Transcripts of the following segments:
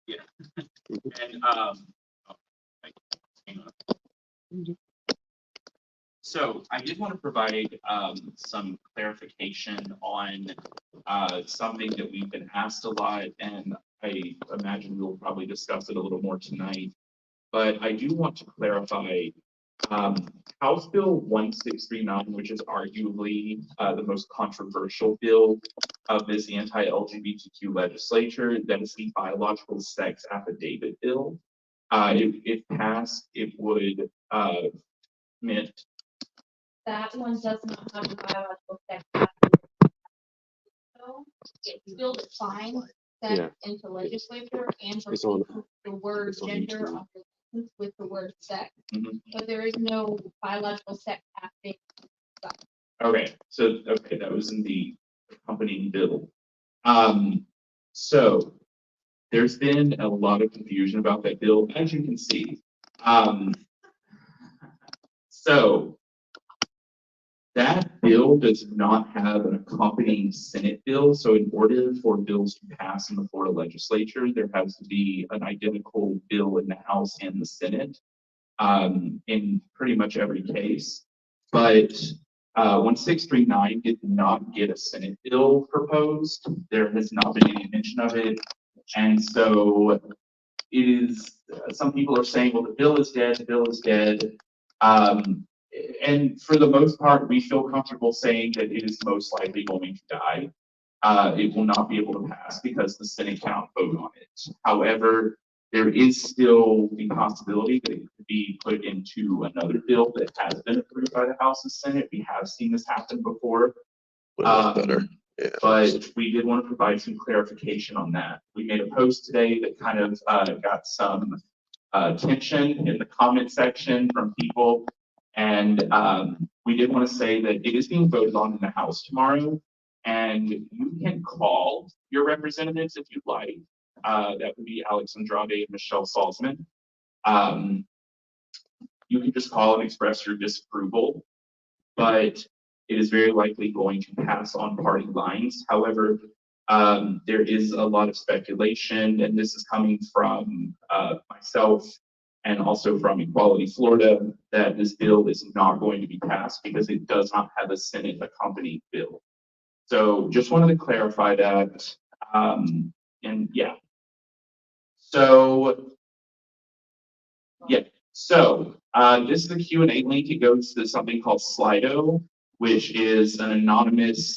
Yeah. And hang on. So I did want to provide some clarification on something that we've been asked a lot, and I imagine we'll probably discuss it a little more tonight. But I do want to clarify House Bill 1639, which is arguably the most controversial bill of this anti-LGBTQ legislature, that is the biological sex affidavit bill. If passed, it would meant That one does not have a biological sex. So it's still defined Yeah. sex into legislature and It's on- the word it's on gender YouTube. on the sentence with the word sex, Mhm. but there is no biological sex affidavit. Okay, so that was in the accompanying bill. So there's been a lot of confusion about that bill, as you can see. So that bill does not have an accompanying Senate bill. So in order for bills to pass in the Florida legislature, there has to be an identical bill in the House and the Senate in pretty much every case. But 1639 did not get a Senate bill proposed. There has not been any mention of it. And so it is, some people are saying, well, the bill is dead, the bill is dead. And for the most part, we feel comfortable saying that it is most likely going to die. It will not be able to pass because the Senate cannot vote on it. However, there is still the possibility that it could be put into another bill that has been approved by the House and Senate. We have seen this happen before. Better. Yeah. But we did want to provide some clarification on that. We made a post today that kind of got some tension in the comment section from people. And we did want to say that it is being voted on in the House tomorrow. And you can call your representatives if you'd like. That would be Alex Andrade and Michelle Salzman. You can just call and express your disapproval, but it is very likely going to pass on party lines. However, there is a lot of speculation, and this is coming from myself and also from Equality Florida, that this bill is not going to be passed because it does not have a Senate accompanying bill. So just wanted to clarify that. And yeah. So, yeah. So this is the Q&A link. It goes to something called Slido, which is an anonymous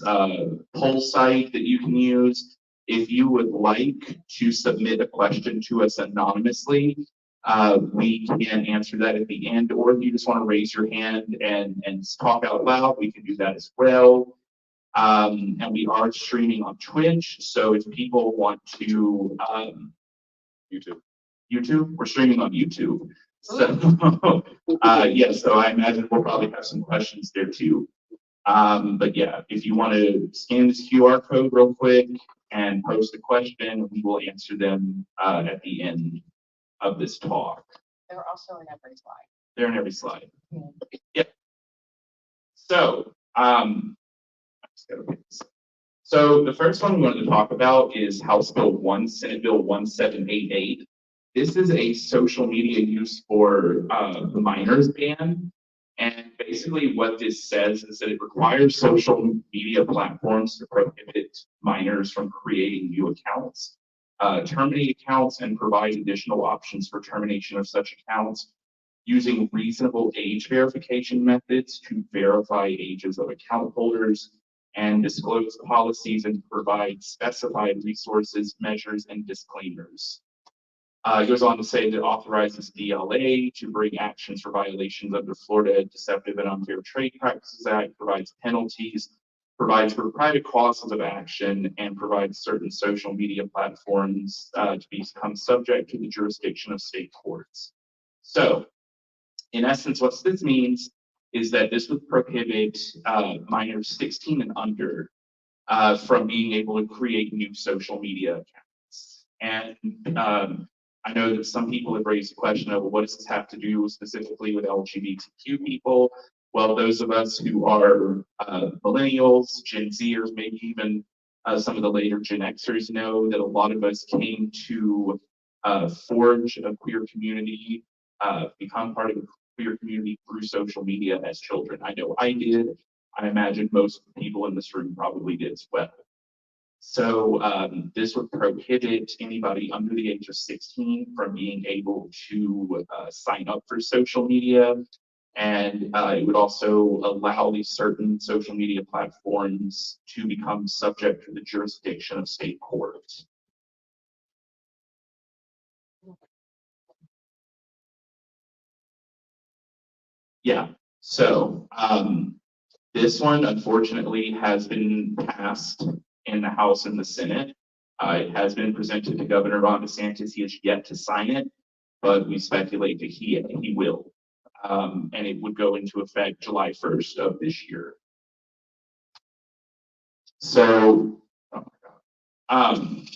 poll site that you can use. If you would like to submit a question to us anonymously, we can answer that at the end, or if you just want to raise your hand and talk out loud, we can do that as well. And we are streaming on Twitch, so if people want to YouTube, we're streaming on YouTube. So yeah, so I imagine we'll probably have some questions there too. But yeah, if you want to scan this QR code real quick and post a question, we will answer them at the end of this talk. They're also in every slide. They're in every slide. Yeah. Yep. So, so the first one we wanted to talk about is House Bill 1, Senate Bill 1788. This is a social media use for the minors ban. And basically what this says is that it requires social media platforms to prohibit minors from creating new accounts, terminate accounts, and provide additional options for termination of such accounts using reasonable age verification methods to verify ages of account holders and disclose policies and provide specified resources, measures, and disclaimers. It goes on to say that it authorizes DLA to bring actions for violations under Florida Deceptive and Unfair Trade Practices Act, provides penalties, provides for private causes of action, and provides certain social media platforms to become subject to the jurisdiction of state courts. So, in essence, what this means is that this would prohibit minors 16 and under from being able to create new social media accounts. And I know that some people have raised the question of, well, what does this have to do specifically with LGBTQ people? Well, those of us who are millennials, Gen Zers, maybe even some of the later Gen Xers know that a lot of us came to forge a queer community, become part of a queer community through social media as children. I know I did. I imagine most people in this room probably did as well. So this would prohibit anybody under the age of 16 from being able to sign up for social media. And it would also allow these certain social media platforms to become subject to the jurisdiction of state courts. Yeah, so this one unfortunately has been passed in the House and the Senate. It has been presented to Governor Ron DeSantis. He has yet to sign it, but we speculate that he will. And it would go into effect July 1st of this year. So, oh my God.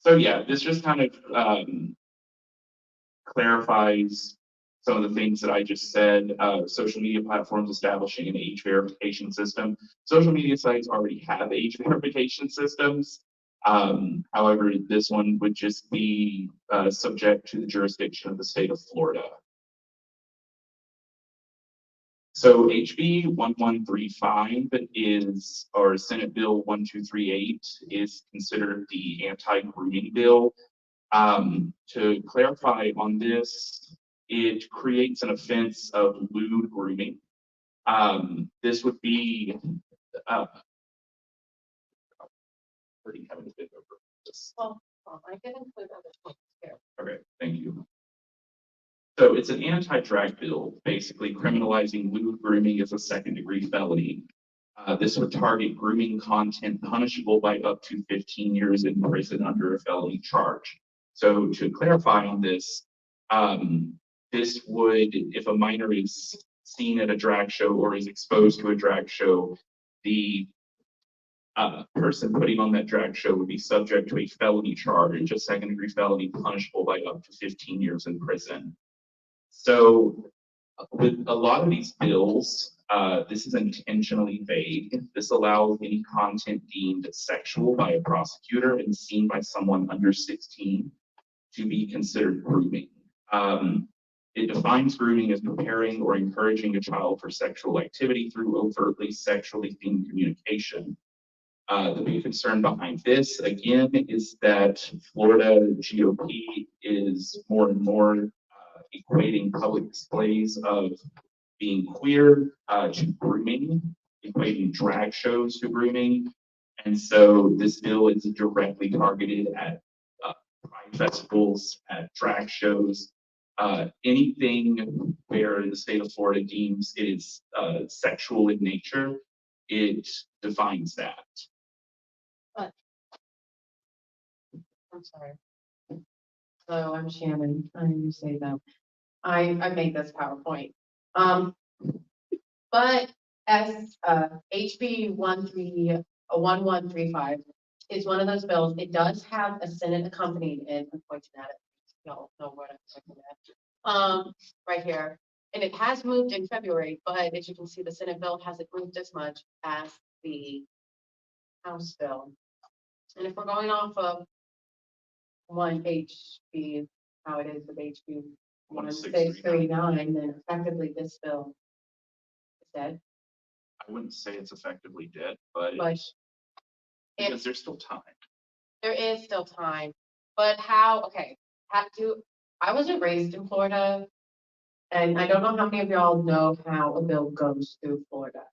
So yeah, this just kind of clarifies some of the things that I just said. Social media platforms establishing an age verification system. Social media sites already have age verification systems. However, this one would just be subject to the jurisdiction of the state of Florida. So HB 1135 is, or Senate Bill 1238 is considered the anti-grooming bill. To clarify on this, it creates an offense of lewd grooming. This would be pretty having a bit over this. Well, I can include other points here. Okay, thank you. So it's an anti-drag bill, basically criminalizing lewd grooming as a second-degree felony. This would target grooming content punishable by up to 15 years in prison under a felony charge. So to clarify on this, this would, if a minor is seen at a drag show or is exposed to a drag show, the person putting on that drag show would be subject to a felony charge, a second-degree felony punishable by up to 15 years in prison. So with a lot of these bills, this is intentionally vague. This allows any content deemed sexual by a prosecutor and seen by someone under 16 to be considered grooming. It defines grooming as preparing or encouraging a child for sexual activity through overtly sexually themed communication. The big concern behind this, again, is that Florida GOP is more and more equating public displays of being queer to grooming, equating drag shows to grooming. And so this bill is directly targeted at pride festivals, at drag shows, anything where the state of Florida deems it is sexual in nature, it defines that. But I'm sorry. So I'm Shannon. I didn't say that. I made this PowerPoint. But as HB 1135 is one of those bills, it does have a Senate accompanying it. I'm pointing at it. Y'all know what I'm looking at. Right here. And it has moved in February, but as you can see, the Senate bill hasn't moved as much as the House bill. And if we're going off of one HB, how it is with HB 1639, then effectively this bill is dead. I wouldn't say it's effectively dead, but Because there's still time. There is still time, but okay, I wasn't raised in Florida, and I don't know how many of y'all know how a bill goes through Florida.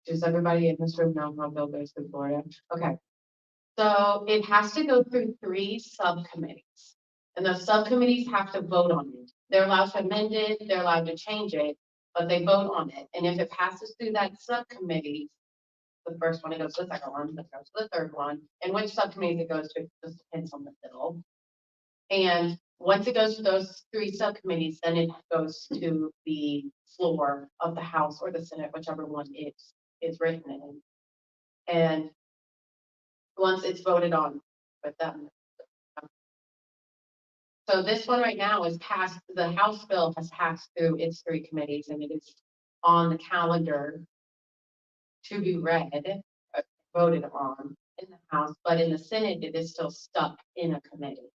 Does everybody in this room know how a bill goes through Florida? Okay. So it has to go through 3 subcommittees, and the subcommittees have to vote on it. They're allowed to amend it, they're allowed to change it, but they vote on it. And if it passes through that subcommittee, the first one, it goes to the second one, it goes to the third one, and which subcommittee it goes to just depends on the bill. And once it goes to those 3 subcommittees, then it goes to the floor of the House or the Senate, whichever one it is written in. And once it's voted on with them. So this one right now is passed, the House bill has passed through its 3 committees, and it is on the calendar to be read, voted on in the House, but in the Senate, it is still stuck in a committee.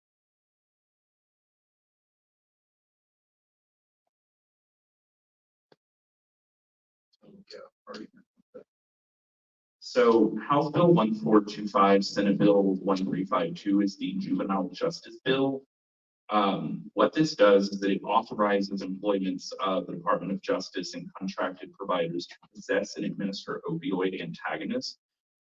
So House Bill 1425, Senate Bill 1352 is the Juvenile Justice Bill. What this does is that it authorizes employments of the Department of Justice and contracted providers to possess and administer opioid antagonists.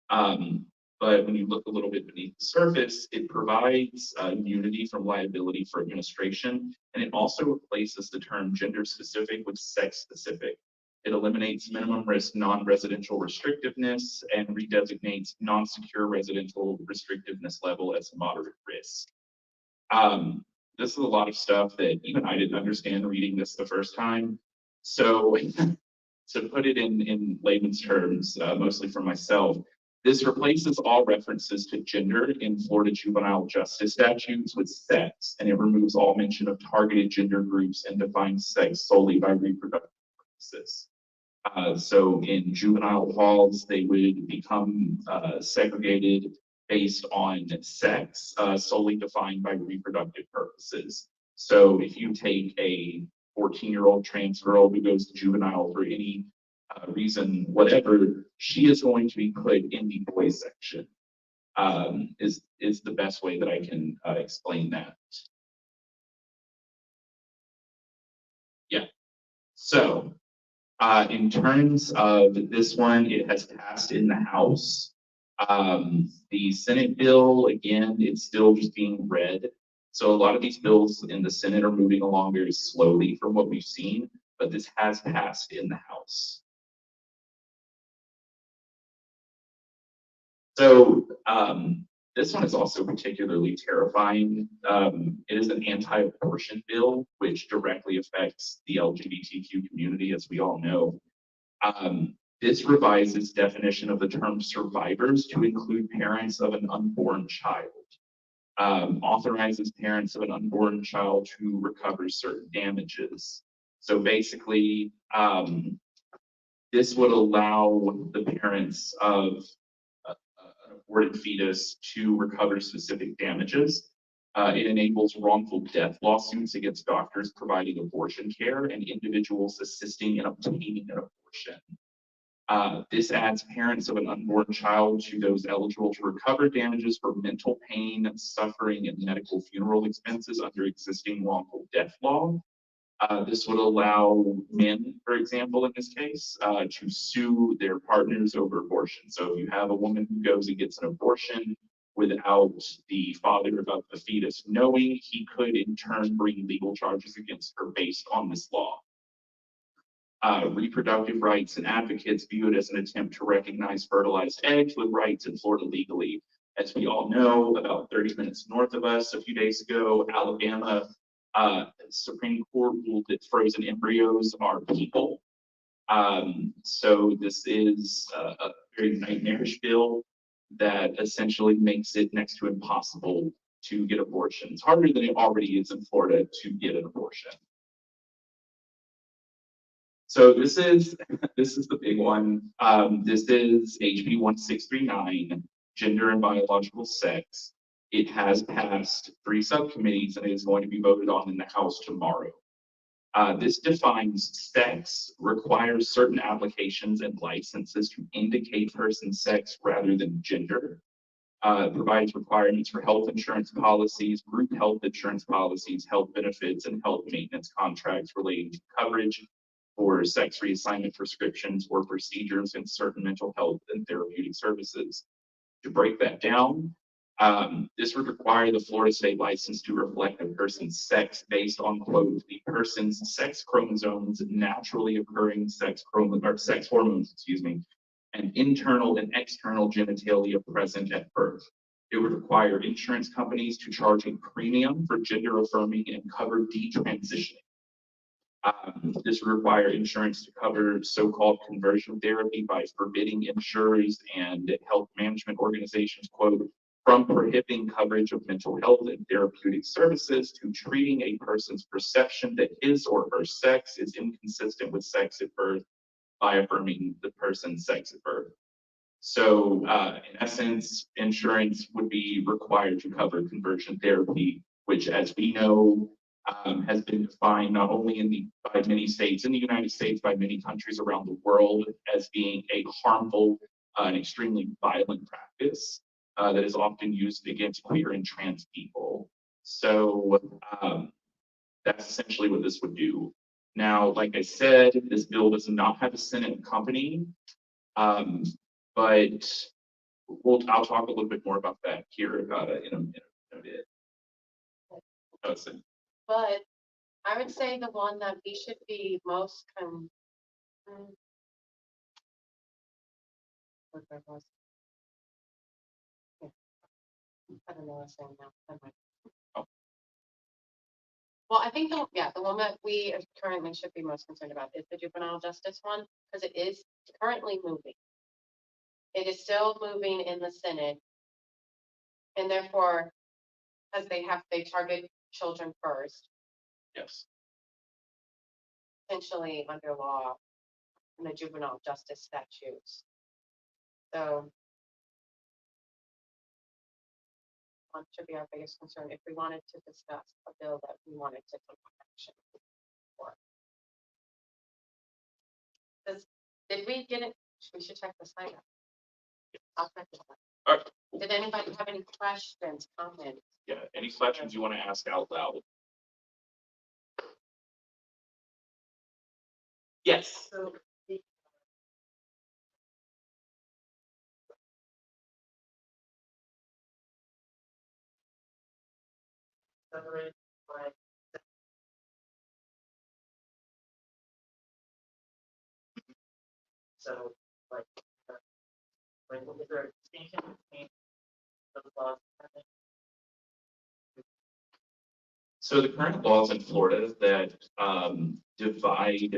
But when you look a little bit beneath the surface, it provides immunity from liability for administration, and it also replaces the term gender specific with sex specific. It eliminates minimum risk non-residential restrictiveness and redesignates non-secure residential restrictiveness level as moderate risk. This is a lot of stuff that even I didn't understand reading this the first time. So to put it in layman's terms, mostly for myself, this replaces all references to gender in Florida juvenile justice statutes with sex, and it removes all mention of targeted gender groups and defines sex solely by reproductive purposes. So in juvenile halls, they would become segregated based on sex, solely defined by reproductive purposes. So if you take a 14-year-old trans girl who goes to juvenile for any reason, whatever, she is going to be put in the boys section. Is the best way that I can explain that. Yeah. So in terms of this one, it has passed in the House. The Senate bill, again, it's still just being read. So a lot of these bills in the Senate are moving along very slowly from what we've seen, but this has passed in the House. So this one is also particularly terrifying. It is an anti-abortion bill, which directly affects the LGBTQ community, as we all know. This revises definition of the term survivors to include parents of an unborn child. Authorizes parents of an unborn child to recover certain damages. So basically, this would allow the parents of an aborted fetus to recover specific damages. It enables wrongful death lawsuits against doctors providing abortion care and individuals assisting in obtaining an abortion. This adds parents of an unborn child to those eligible to recover damages for mental pain, suffering, and medical funeral expenses under existing wrongful death law. This would allow men, for example, in this case, to sue their partners over abortion. So if you have a woman who goes and gets an abortion without the father of the fetus knowing, he could in turn bring legal charges against her based on this law. Reproductive rights and advocates view it as an attempt to recognize fertilized eggs with rights in Florida legally. As we all know, about 30 minutes north of us a few days ago, Alabama Supreme Court ruled that frozen embryos are people. So this is a very nightmarish bill that essentially makes it next to impossible to get abortions. Harder than it already is in Florida to get an abortion. So this is the big one. This is HB 1639, gender and biological sex. It has passed 3 subcommittees and it is going to be voted on in the House tomorrow. This defines sex, requires certain applications and licenses to indicate person's sex rather than gender. Provides requirements for health insurance policies, group health insurance policies, health benefits, and health maintenance contracts relating to coverage for sex reassignment prescriptions or procedures in certain mental health and therapeutic services. To break that down, this would require the Florida state license to reflect a person's sex based on, quote, the person's sex chromosomes, naturally occurring sex hormones, and internal and external genitalia present at birth. It would require insurance companies to charge a premium for gender affirming and cover detransitioning. This would require insurance to cover so-called conversion therapy by forbidding insurers and health management organizations, quote, from prohibiting coverage of mental health and therapeutic services to treating a person's perception that his or her sex is inconsistent with sex at birth by affirming the person's sex at birth. So in essence, insurance would be required to cover conversion therapy, which, as we know, has been defined not only by many states in the United States, by many countries around the world, as being a harmful and extremely violent practice that is often used against queer and trans people. So that's essentially what this would do. Now, like I said, this bill does not have a Senate accompanying, but I'll talk a little bit more about that here in a bit. But I would say the one that we should be most what that was. Yeah. I don't know what I'm saying now. Never mind. Well, I think the one that we currently should be most concerned about is the juvenile justice one, because it is currently moving. It is still moving in the Senate, and therefore, as they target children first, Yes. essentially under law in the juvenile justice statutes. So one should be our biggest concern if we wanted to discuss a bill that we wanted to take action for. Did we get it? We should check the site out. I'll check it out. All right. Did anybody have any questions, comments? Yeah. Any questions you want to ask out loud? Yes. So the separate by so like what was there a distinction between the laws? So the current laws in Florida that divide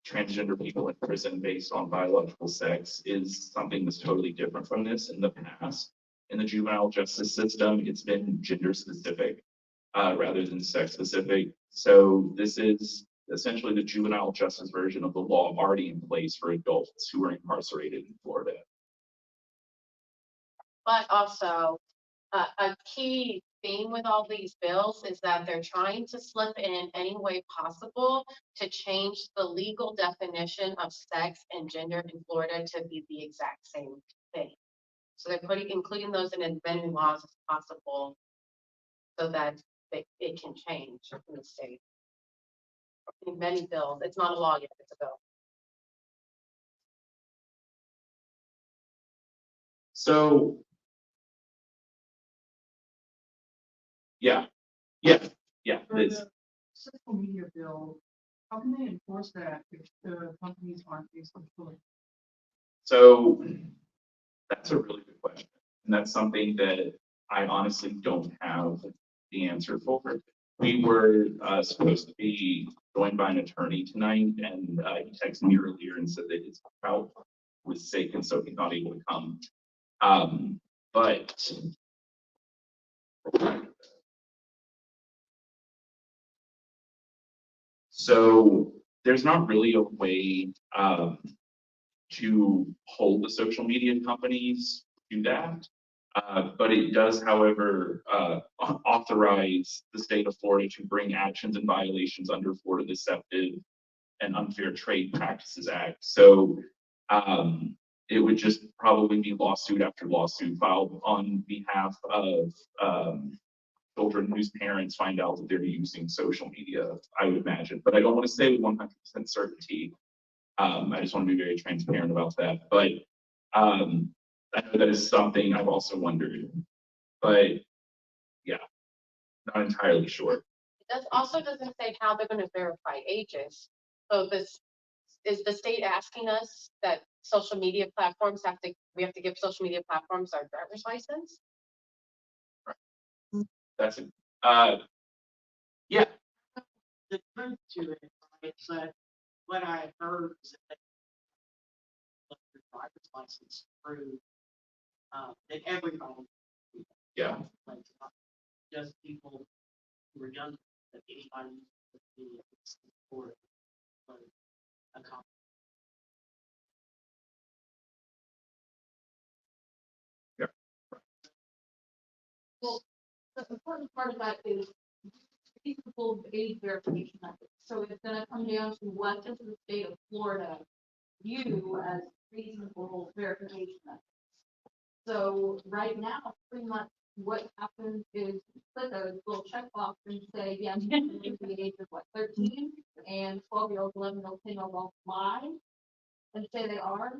transgender people in prison based on biological sex is something that's totally different from this. In the past, in the juvenile justice system, it's been gender specific rather than sex specific. So this is essentially the juvenile justice version of the law already in place for adults who are incarcerated in Florida. But also, a key theme with all these bills is that they're trying to slip in any way possible to change the legal definition of sex and gender in Florida to be the exact same thing. So they're including those in as many laws as possible so that it can change in the state. In many bills, it's not a law yet, it's a bill. So yeah, For this. the social media bill, how can they enforce that if the companies aren't Facebook fully? So that's a really good question. And that's something that I honestly don't have the answer for. We were supposed to be joined by an attorney tonight, and he texted me earlier and said that his child was sick, and so he's not able to come. But so there's not really a way to hold the social media companies to do that. But it does, however, authorize the state of Florida to bring actions and violations under Florida Deceptive and Unfair Trade Practices Act. So it would just probably be lawsuit after lawsuit filed on behalf of children whose parents find out that they're using social media, I would imagine. But I don't want to say with 100% certainty. I just want to be very transparent about that. But I know that is something I've also wondered. But yeah, not entirely sure. It doesn't say how they're going to verify ages. So this is the state asking us that social media platforms we have to give social media platforms our driver's license. That's it. Yeah. The truth to it, right? But what I heard is that they let your driver's license through that everybody, Yeah. like not just people who are younger, that anybody would be for a company. Well, the important part of that is reasonable age verification method. So it's gonna come down to what does the state of Florida view as reasonable verification method. So right now, pretty much what happens is click a little checkbox and say, yeah, I'm the age of what, 13, and 12-year-olds, 11-year-olds, 10-year-olds all lie and say they are.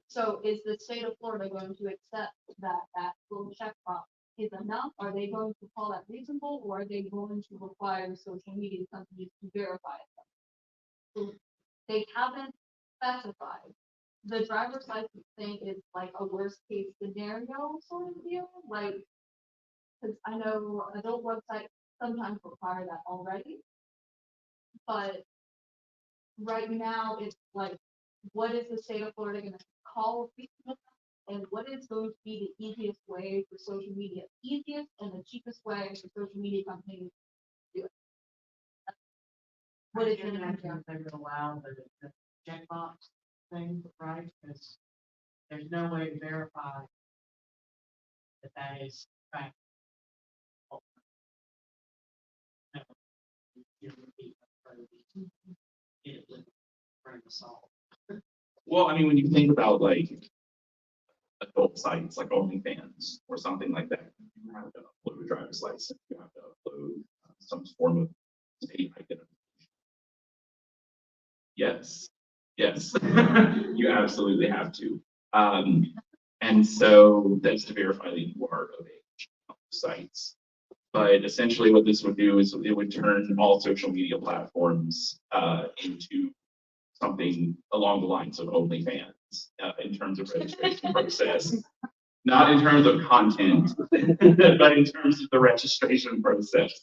So is the state of Florida going to accept that little checkbox is enough? Are they going to call that reasonable, or are they going to require social media companies to verify it? So they haven't specified. The driver's license thing is like a worst case scenario sort of deal, like, because I know adult websites sometimes require that already. But right now, it's like, what is the state of Florida gonna call reasonable? And what is going to be the easiest way for social media, easiest and the cheapest way for social media companies to do it? What is I can't it? imagine if they would allow the checkbox thing, right? Because there's no way to verify that that is fact. No, it would be a part of it would bring us all. Well, I mean, when you think about like adult sites like OnlyFans or something like that, you have to upload a driver's license, you have to upload some form of state identification. Yes, yes, you absolutely have to. And so that's to verify that you are of age on the sites. But essentially what this would do is it would turn all social media platforms into something along the lines of OnlyFans in terms of registration process. Not in terms of content, but in terms of the registration process.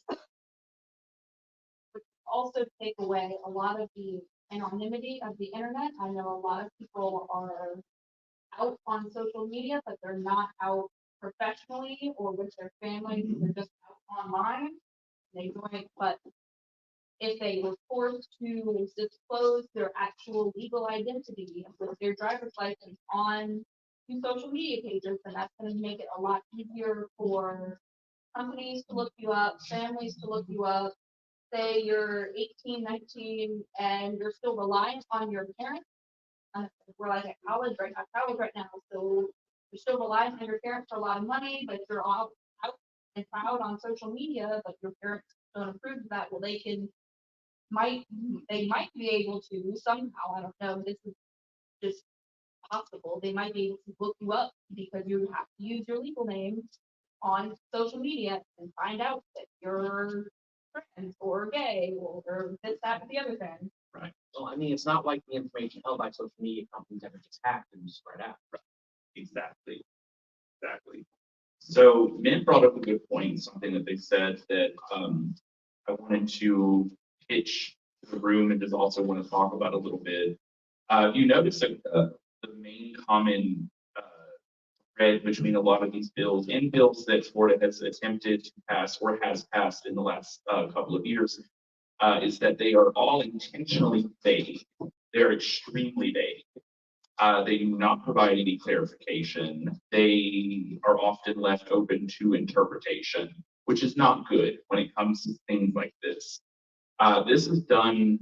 Also take away a lot of the anonymity of the internet. I know a lot of people are out on social media, but they're not out professionally or with their families. They're just out online. They join it, but if they were forced to disclose their actual legal identity with their driver's license on two social media pages, then that's going to make it a lot easier for companies to look you up, families to look you up. Say you're 18, 19, and you're still reliant on your parents. We're like at college right now, so you're still relying on your parents for a lot of money, but you're all out and proud on social media, but your parents don't approve of that. Well, they might be able to somehow, I don't know, this is just possible. They might be able to look you up because you have to use your legal name on social media and find out that you're trans or gay or this, that, and the other thing. Right. Well, I mean, it's not like the information held by social media companies ever gets hacked and spread out. Exactly. Exactly. So Mint brought up a good point, something that they said that I wanted to pitch to the room and just also want to talk about a little bit. You notice that the main common thread between a lot of these bills and bills that Florida has attempted to pass or has passed in the last couple of years is that they are all intentionally vague. They're extremely vague. They do not provide any clarification. They are often left open to interpretation, which is not good when it comes to things like this. This is done,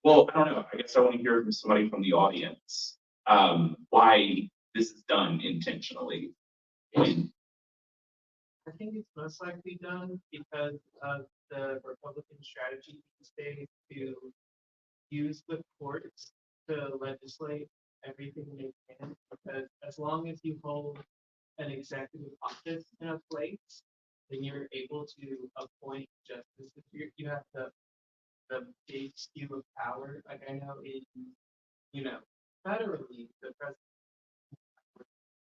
well, I don't know. I guess I want to hear from somebody from the audience why this is done intentionally. And I think it's most likely done because of the Republican strategy these days to use the courts to legislate everything they can. Because as long as you hold an executive office in a place, then you're able to appoint justices. You have the big skew of power. Like I know federally, the president,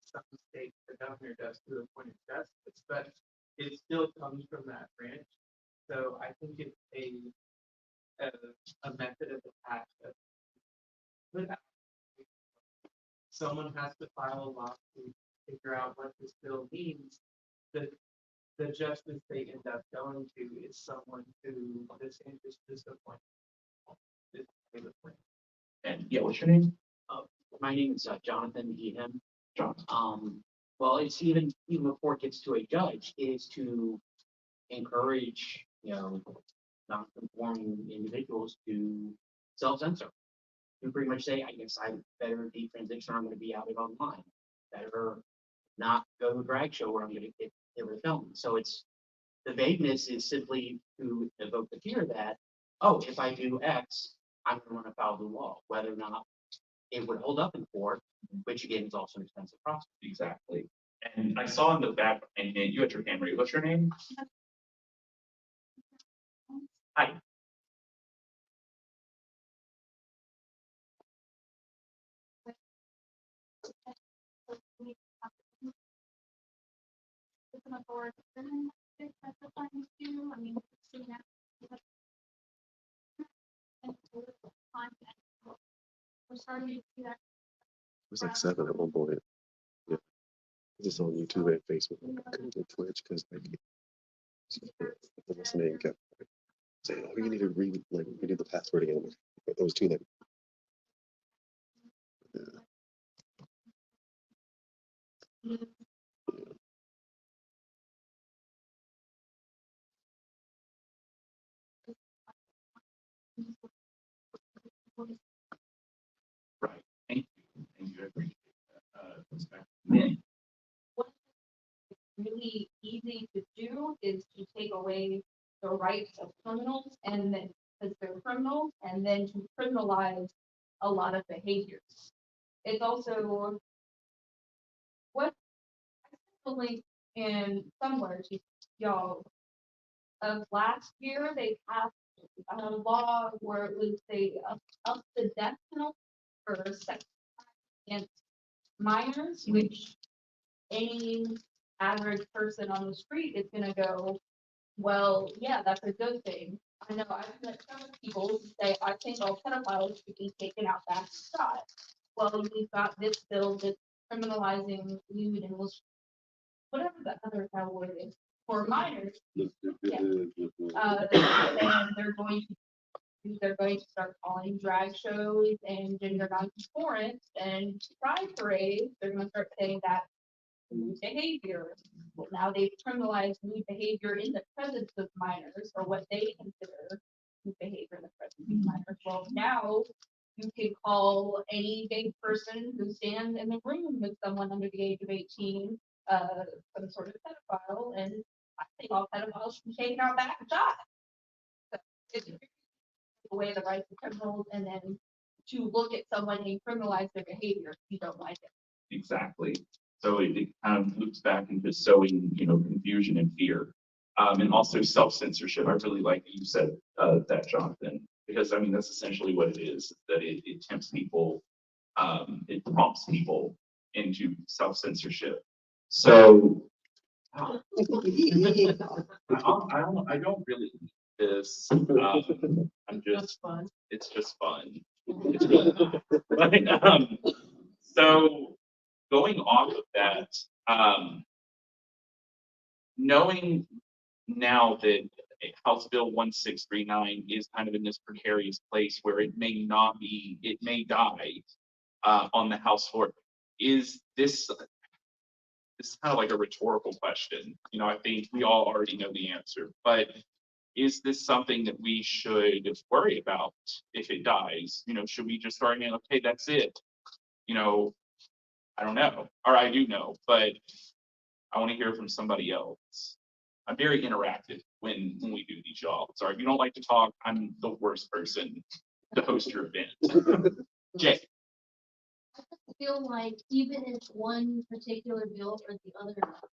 some states, the governor does to appoint justice, but it still comes from that branch. So I think it's a method of attack that without someone has to file a lawsuit to figure out what this bill means. The justice they end up going to is someone who this interest is appointed. yeah, what's your name? My name is Jonathan E.M. John. Well, it's even before it gets to a judge, it is to encourage, non-conforming individuals to self-censor. To pretty much say, I guess I better detransition or I'm gonna be outed online. Better not go to a drag show where I'm gonna get hit with a film. So it's, the vagueness is simply to evoke the fear that, oh, if I do X, I'm gonna run afoul of the law, whether or not it would hold up in court, which again is also an expensive process. Exactly. And I saw in the back, and you had your hand raised. What's your name? Hi. I mean, see that. We're starting to see that. It was like 7 at one point. Yeah. Just on YouTube and Facebook. I couldn't get Twitch because like what's the name kept saying, oh, you need to you need the password again. But it was too late. Yeah. Right. Thank you. Thank you. I appreciate that. Perspective. Yeah. What's really easy to do is to take away the rights of criminals and then, because they're criminals, and then to criminalize a lot of behaviors. It's also what I sent the link in somewhere to y'all of last year. They passed a law where it was up the death penalty for sex against minors, which any average person on the street is gonna go, well, yeah, that's a good thing. I know I've met some people who say, I think all pedophiles should be taken out back shot. Well, we've got this bill that's criminalizing lewd and whatever the other hell word is for minors. Yeah. And they're going to start calling drag shows and gender non-conformance and pride parades. They're going to start saying that lewd behavior. Well, now they've criminalized lewd behavior in the presence of minors, or what they consider lewd behavior in the presence of minors. Well, now you can call any gay person who stands in the room with someone under the age of 18 some sort of pedophile, and I think all pedophiles should be taken out back and shot. So it's away the rights of criminals, and then to look at someone and criminalize their behavior if you don't like it. Exactly. So it kind of loops back into sowing, confusion and fear. And also self-censorship. I really like that you said that, Jonathan, because I mean, that's essentially what it is, that it tempts people, it prompts people into self-censorship. So I don't really need this. I'm just fun. It's just fun. It's really not. But, so going off of that, knowing now that House Bill 1639 is kind of in this precarious place where it may die on the House floor, is this is kind of like a rhetorical question. I think we all already know the answer, but is this something that we should worry about if it dies? Should we just start saying, okay, that's it? I don't know, or I do know, but I want to hear from somebody else. I'm very interactive when we do these, y'all. Sorry, if you don't like to talk, I'm the worst person to host your event. Jay. I feel like even if one particular bill or the other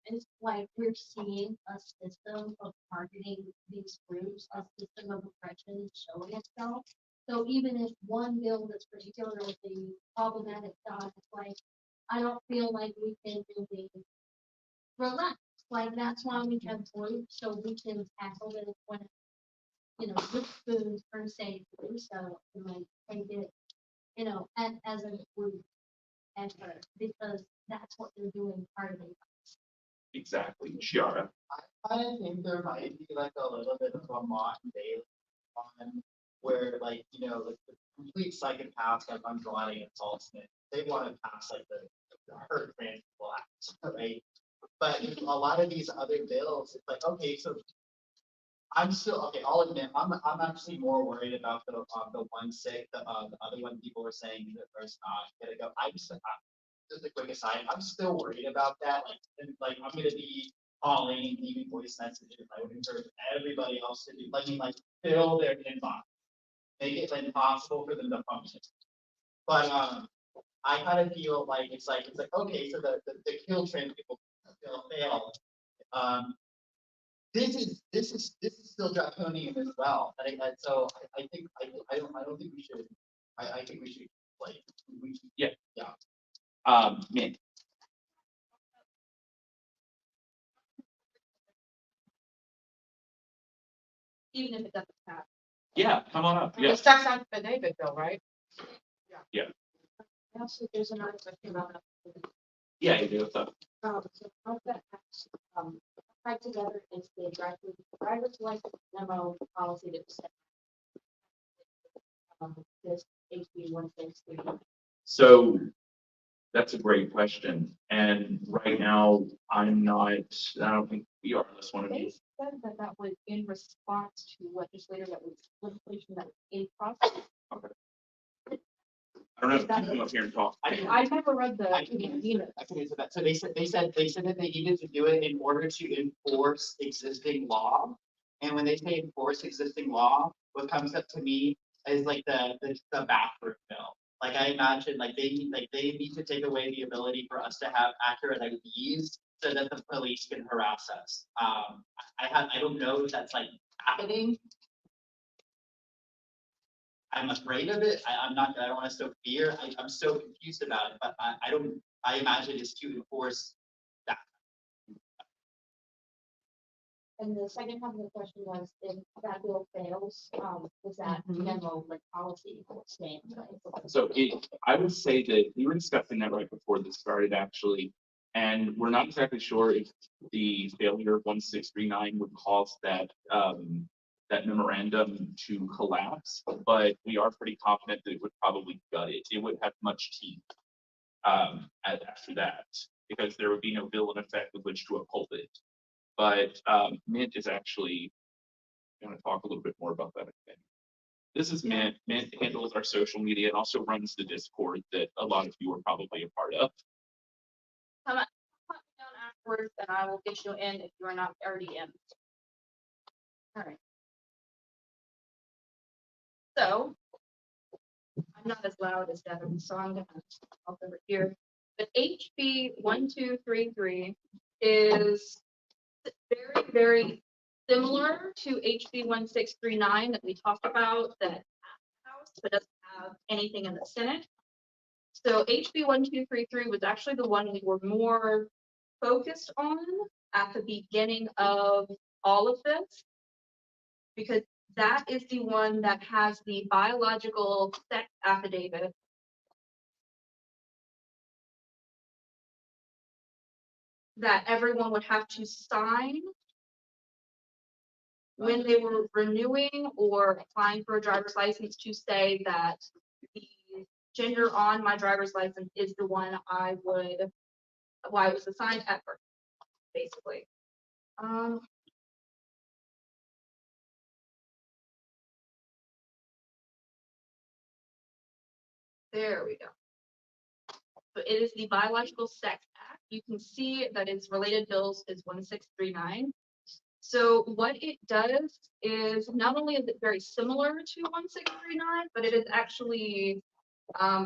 is like we're seeing a system of targeting these groups, a system of oppression showing itself. So even if one bill that's particularly problematic dies, like I don't feel like we can really relax. Like that's why we have groups so we can tackle it when with foods per se. So like take it, as a group effort because that's what they're doing part of it. Exactly, Chiara. I think there might be like a little bit of a mock daily on where like, the complete psychopaths like undrawn and falseness they want to pass like the hurt trans people act, right? But a lot of these other bills, it's like, okay, so I'm still, okay, I'll admit, I'm actually more worried about the 1/6, the other one people were saying that there's not gonna go. Just a quick aside, I'm still worried about that, like, and like, I'm gonna be calling, leaving voice messages, I would encourage everybody else to do, like, fill their inbox. Make it impossible for them to function. But, I kind of feel like, it's like, okay, so the kill trans people fail. This is still draconian as well. So I think, I don't think we should, I think we should, like, we should. Yeah. Yeah. Mint. Even if it doesn't pass. Yeah, come on up. The Yeah, sex affidavit bill, right? Also, there's another question about. yeah, you do. So, So how that tied together is the driver's license memo policy that was set. This HB 163. so that's a great question. And right now, I don't think we are unless one of They you. said that that was in response to legislation that was in process. I don't know if you can come up here and talk. I never read the. I can answer that. So they said that they needed to do it in order to enforce existing law. And when they say enforce existing law, what comes up to me is like the bathroom bill. Like I imagine like they need to take away the ability for us to have accurate IDs so that the police can harass us. I don't know if that's like happening. I'm afraid of it. I don't want to sow fear. I'm so confused about it, but I imagine it's to enforce that. And the second half of the question was, if that bill fails, was that memo like policy staying? So I would say that we were discussing that right before this started actually. And we're not exactly sure if the failure of 1639 would cause that that memorandum to collapse, but we are pretty confident that it would probably gut it. It wouldn't have much teeth after that, because there would be no bill in effect with which to uphold it. But Mint is actually going to talk a little bit more about that, I think. This is Mint. Mint handles our social media and also runs the Discord that a lot of you are probably a part of. Come on, put me down afterwards, and I will get you in if you are not already in. All right. So I'm not as loud as Devin, so I'm gonna help over here. But HB 1233 is very, very similar to HB 1639 that we talked about that House, but doesn't have anything in the Senate. So HB 1233 was actually the one we were more focused on at the beginning of all of this, because that is the one that has the biological sex affidavit that everyone would have to sign when they were renewing or applying for a driver's license to say that the gender on my driver's license is the one I was assigned at birth, basically. There we go. But it is the Biological Sex Act. You can see that its related bills is 1639. So what it does is not only is it very similar to 1639, but it is actually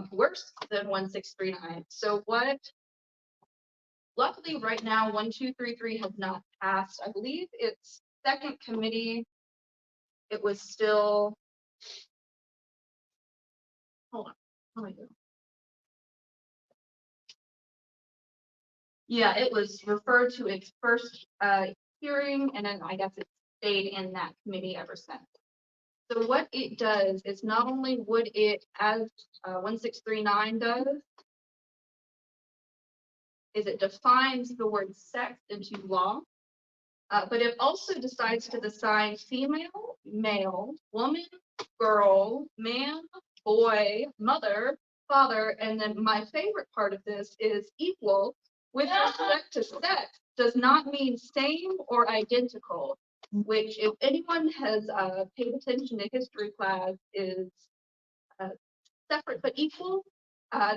worse than 1639. So luckily right now 1233 has not passed. I believe its second committee, it was still, hold on, how do I do? Yeah, it was referred to its first hearing, and then I guess it stayed in that committee ever since. So what it does is not only would it, as 1639 does, is it defines the word sex into law, but it also decides to assign female, male, woman, girl, man, boy, mother, father, and then my favorite part of this is equal with respect to sex does not mean same or identical, which if anyone has paid attention to history class is uh, separate but equal.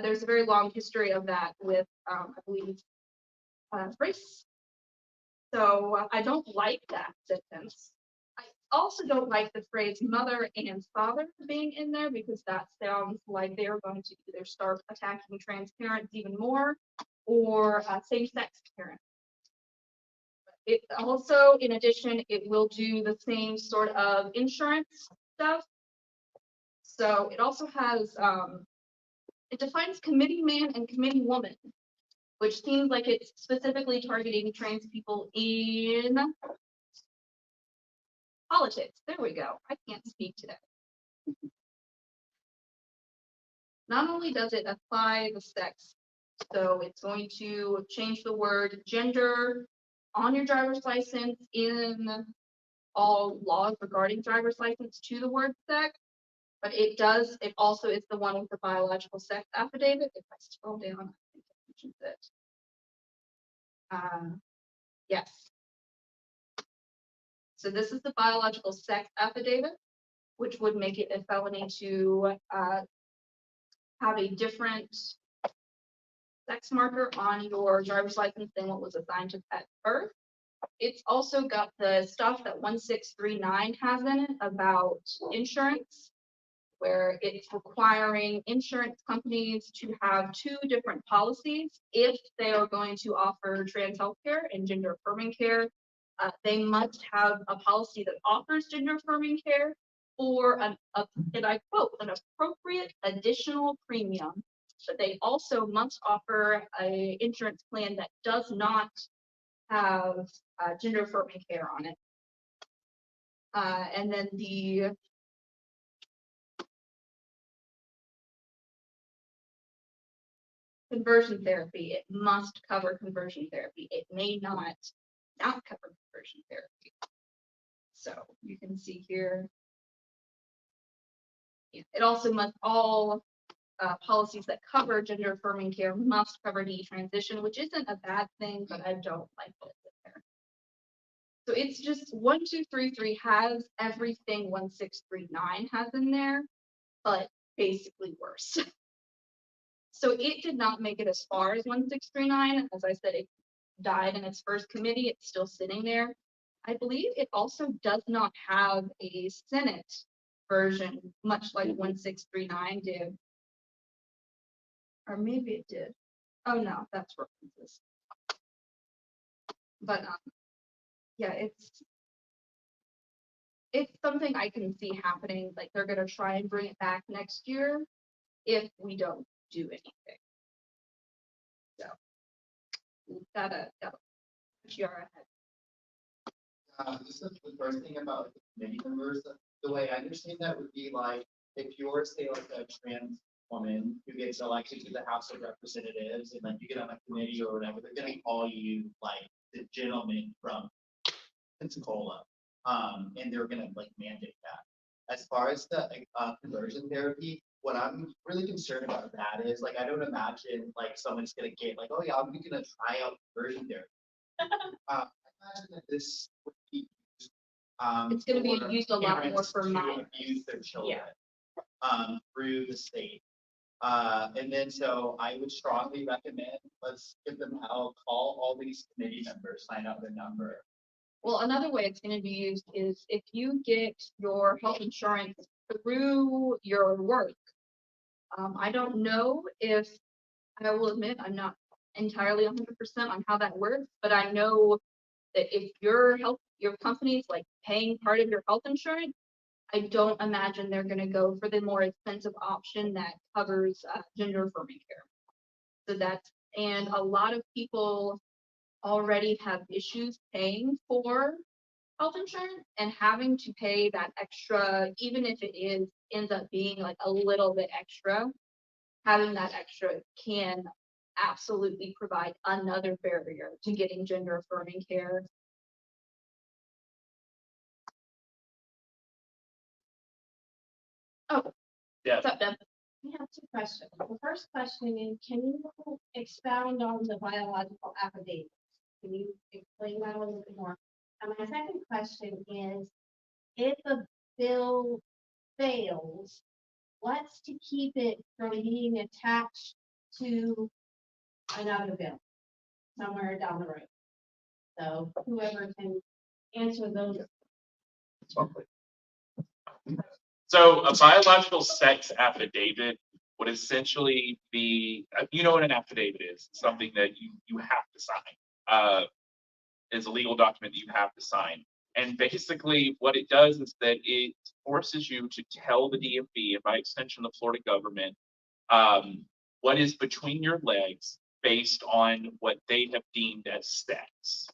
There's a very long history of that with, I believe, race. So I don't like that sentence. I also don't like the phrase mother and father being in there because that sounds like they are going to either start attacking trans parents even more or same-sex parents. It also, in addition, it will do the same sort of insurance stuff. So it also has, it defines committee man and committee woman, which seems like it's specifically targeting trans people in politics. There we go. I can't speak today. Not only does it apply the sex, so it's going to change the word gender on your driver's license in all laws regarding driver's license to the word sex, but it also is the one with the biological sex affidavit. If I scroll down, I think it mentions it. Yes. So this is the biological sex affidavit, which would make it a felony to have a different sex marker on your driver's license than what was assigned to at birth. It's also got the stuff that 1639 has in it about insurance, where it's requiring insurance companies to have 2 different policies if they are going to offer trans health care and gender affirming care. They must have a policy that offers gender affirming care for and I quote, an appropriate additional premium, but they also must offer a insurance plan that does not have gender affirming care on it. And then the conversion therapy, it must cover conversion therapy. It may not cover conversion therapy. So you can see here. It also must, all policies that cover gender affirming care must cover detransition, which isn't a bad thing, but I don't like what it's in there. So it's just 1233 has everything 1639 has in there, but basically worse. So it did not make it as far as 1639. As I said, it died in its first committee. It's still sitting there. I believe it also does not have a Senate version, much like 1639 did. Or maybe it did. Oh no, that's references. But yeah, it's something I can see happening. Like they're gonna try and bring it back next year if we don't do anything. So we've gotta GR ahead. This is the first thing about committee members. The way I understand that would be like, if you're, say, like a trans woman who gets elected to the House of Representatives and like you get on a committee or whatever, they're gonna call you like the gentleman from Pensacola. And they're gonna like mandate that. As far as the conversion therapy, what I'm really concerned about that is like, I don't imagine like someone's gonna get like, oh yeah, I'm gonna try out conversion therapy. I imagine that this would be used, It's gonna be for used a lot more parents for to minors. abuse their children, through the state. And then so I would strongly recommend, let's give them, I'll call all these committee members, sign up their number. Well, another way it's going to be used is if you get your health insurance through your work. I don't know if, I will admit, I'm not entirely 100% on how that works, but I know that if your company's like paying part of your health insurance, I don't imagine they're going to go for the more expensive option that covers gender affirming care. So and a lot of people already have issues paying for health insurance, and having to pay that extra, even if it ends up being like a little bit extra, having that extra can absolutely provide another barrier to getting gender affirming care. Oh, Yeah. what's up, Deb? have two questions. The first question is, can you expound on the biological affidavit? Can you explain that a little bit more? And my second question is, if a bill fails, what's to keep it from being attached to another bill somewhere down the road? So whoever can answer those. So a biological sex affidavit would essentially be, you know what an affidavit is, something that you have to sign. Is a legal document that you have to sign. And basically what it does is that it forces you to tell the DMV, and by extension, the Florida government, what is between your legs based on what they have deemed as sex.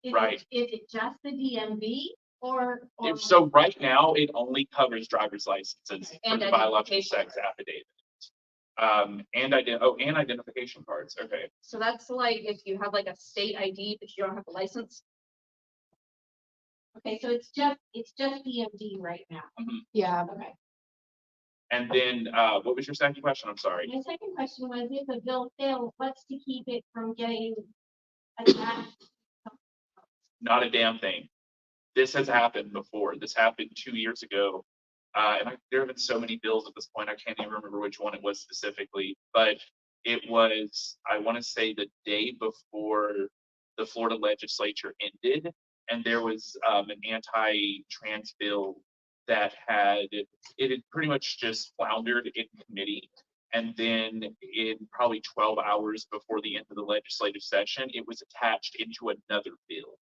Right. Is it just the DMV or? So right now, it only covers driver's licenses for And the biological identification sex affidavit. And identification cards, okay. So that's like if you have like a state ID, but you don't have a license. Okay, so it's just DMV right now. Yeah. Okay. And then, what was your second question? I'm sorry. My second question was, if a bill fails, what's to keep it from getting attached? Not a damn thing. This has happened before. This happened 2 years ago. There have been so many bills at this point, I can't even remember which one it was specifically, but it was, I want to say, the day before the Florida legislature ended, and there was an anti-trans bill that had pretty much just floundered in committee. And then in probably 12 hours before the end of the legislative session, it was attached into another bill.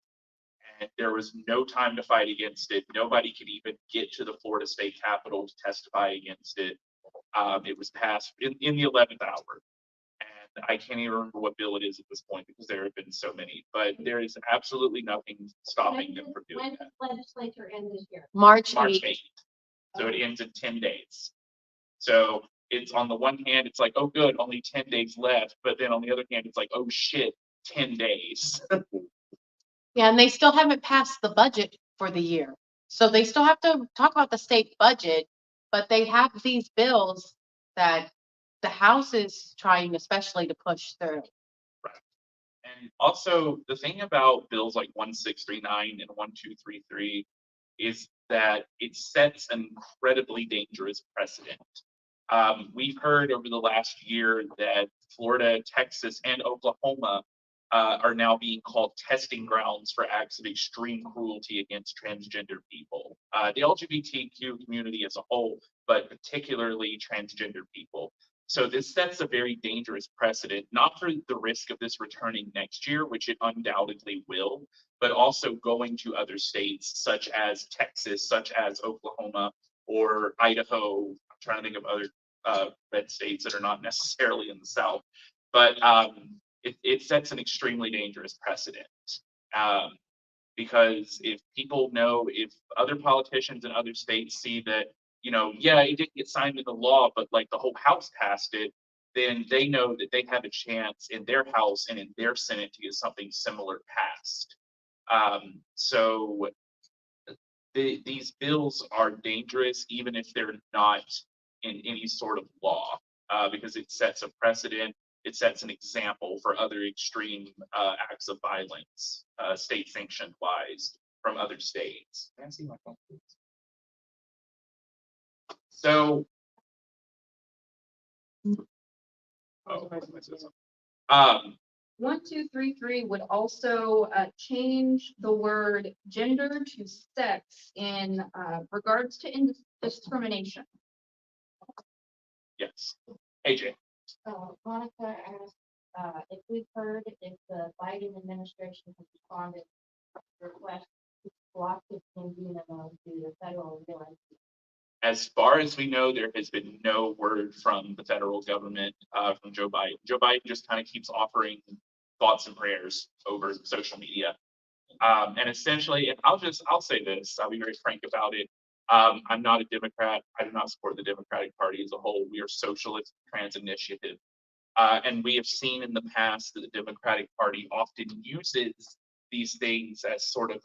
And there was no time to fight against it. Nobody could even get to the Florida State Capitol to testify against it. It was passed in the 11th hour. And I can't even remember what bill it is at this point because there have been so many. But there is absolutely nothing stopping them from doing When that. does legislature end this year? March March 8th. 8th. So it ends in 10 days. So it's on the one hand, it's like, oh, good, only 10 days left. But then on the other hand, it's like, oh, shit, 10 days. Yeah, and they still haven't passed the budget for the year. So they still have to talk about the state budget, but they have these bills that the House is trying especially to push through. And also, the thing about bills like 1639 and 1233 is that it sets an incredibly dangerous precedent. We've heard over the last year that Florida, Texas, and Oklahoma are now being called testing grounds for acts of extreme cruelty against transgender people. The LGBTQ community as a whole, but particularly transgender people. So this sets a very dangerous precedent, not for the risk of this returning next year, which it undoubtedly will, but also going to other states such as Texas, such as Oklahoma or Idaho. I'm trying to think of other red states that are not necessarily in the South, but it sets an extremely dangerous precedent. Because if people know, if other politicians in other states see that, yeah, it didn't get signed into law, but like the whole House passed it, then they know that they have a chance in their House and in their Senate to get something similar passed. So these bills are dangerous, even if they're not in any sort of law, because it sets a precedent. It sets an example for other extreme acts of violence, state sanctioned wise from other states. Can I see my phone, please? So, 1233 would also change the word gender to sex in regards to discrimination. yes. AJ. Monica asked, if we've heard if the Biden administration has responded to request to block this memo to the federal bill. As far as we know, there has been no word from the federal government, from Joe Biden. Joe Biden just kind of keeps offering thoughts and prayers over social media. And essentially, and I'll say this, I'll be very frank about it. I'm not a Democrat. I do not support the Democratic Party as a whole. We are socialist trans initiative. And we have seen in the past that the Democratic Party often uses these things as sort of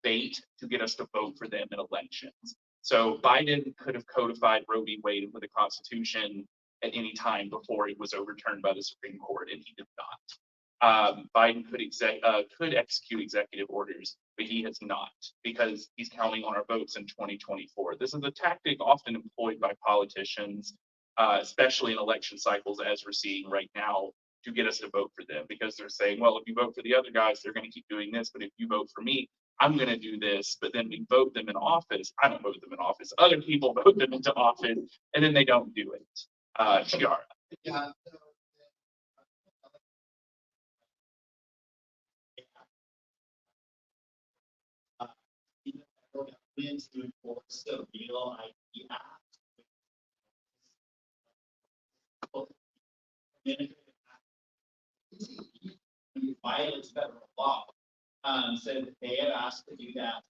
bait to get us to vote for them in elections. So Biden could have codified Roe v. Wade into the Constitution at any time before it was overturned by the Supreme Court, and he did not. Biden could execute executive orders, but he has not because he's counting on our votes in 2024. This is a tactic often employed by politicians, especially in election cycles, as we're seeing right now, to get us to vote for them because they're saying, well, if you vote for the other guys, they're going to keep doing this, but if you vote for me, I'm going to do this. But then we vote them in office. I don't vote them in office. Other people vote them into office, and then they don't do it. Chiara. Yeah. Governments to enforce the Real ID Act. Violates federal law. So they have asked to do that.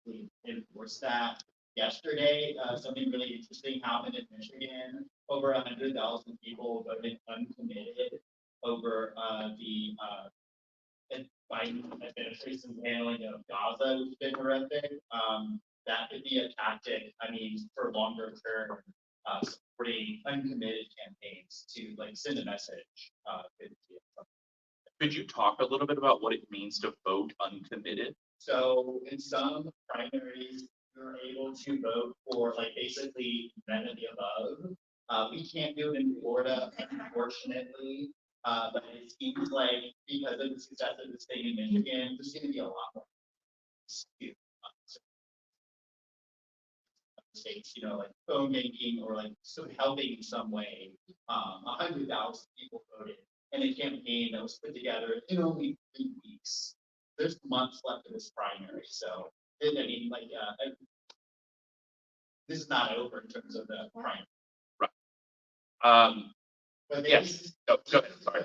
We enforced that yesterday. Something really interesting happened in Michigan. Over 100,000 people voted uncommitted over the Biden administration's handling of Gaza, which has been horrific. That could be a tactic, I mean, for longer term, supporting uncommitted campaigns to like send a message. Could you talk a little bit about what it means to vote uncommitted? So in some primaries, you're able to vote for like basically none of the above. We can't do it in Florida, unfortunately. But it seems like because of the success of the state in Michigan, there's going to be a lot more states, you know, like phone banking or like so helping in some way. 100,000 people voted in a campaign that was put together in only 3 weeks. There's months left of this primary, so I mean, like, this is not over in terms of the primary. Right. But yes. Oh, go ahead. Sorry.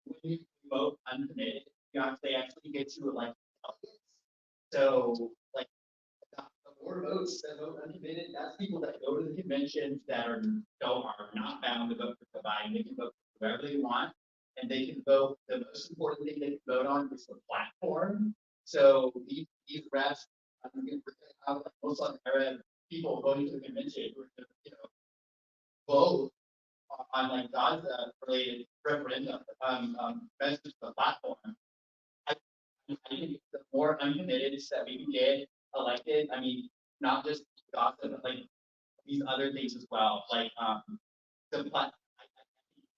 When you vote uncommitted, they actually get to elect delegates. So, like, the more votes that vote uncommitted, that's people that go to the conventions that are not bound to vote for Biden. They can vote for whoever they want, and they can vote. The most important thing they can vote on is the platform. So these reps, most of the people voting to the convention, you know, vote on like Gaza related referendum, message to the platform. I think the more uncommitted that we can get elected, I mean, not just Gaza, but like these other things as well, like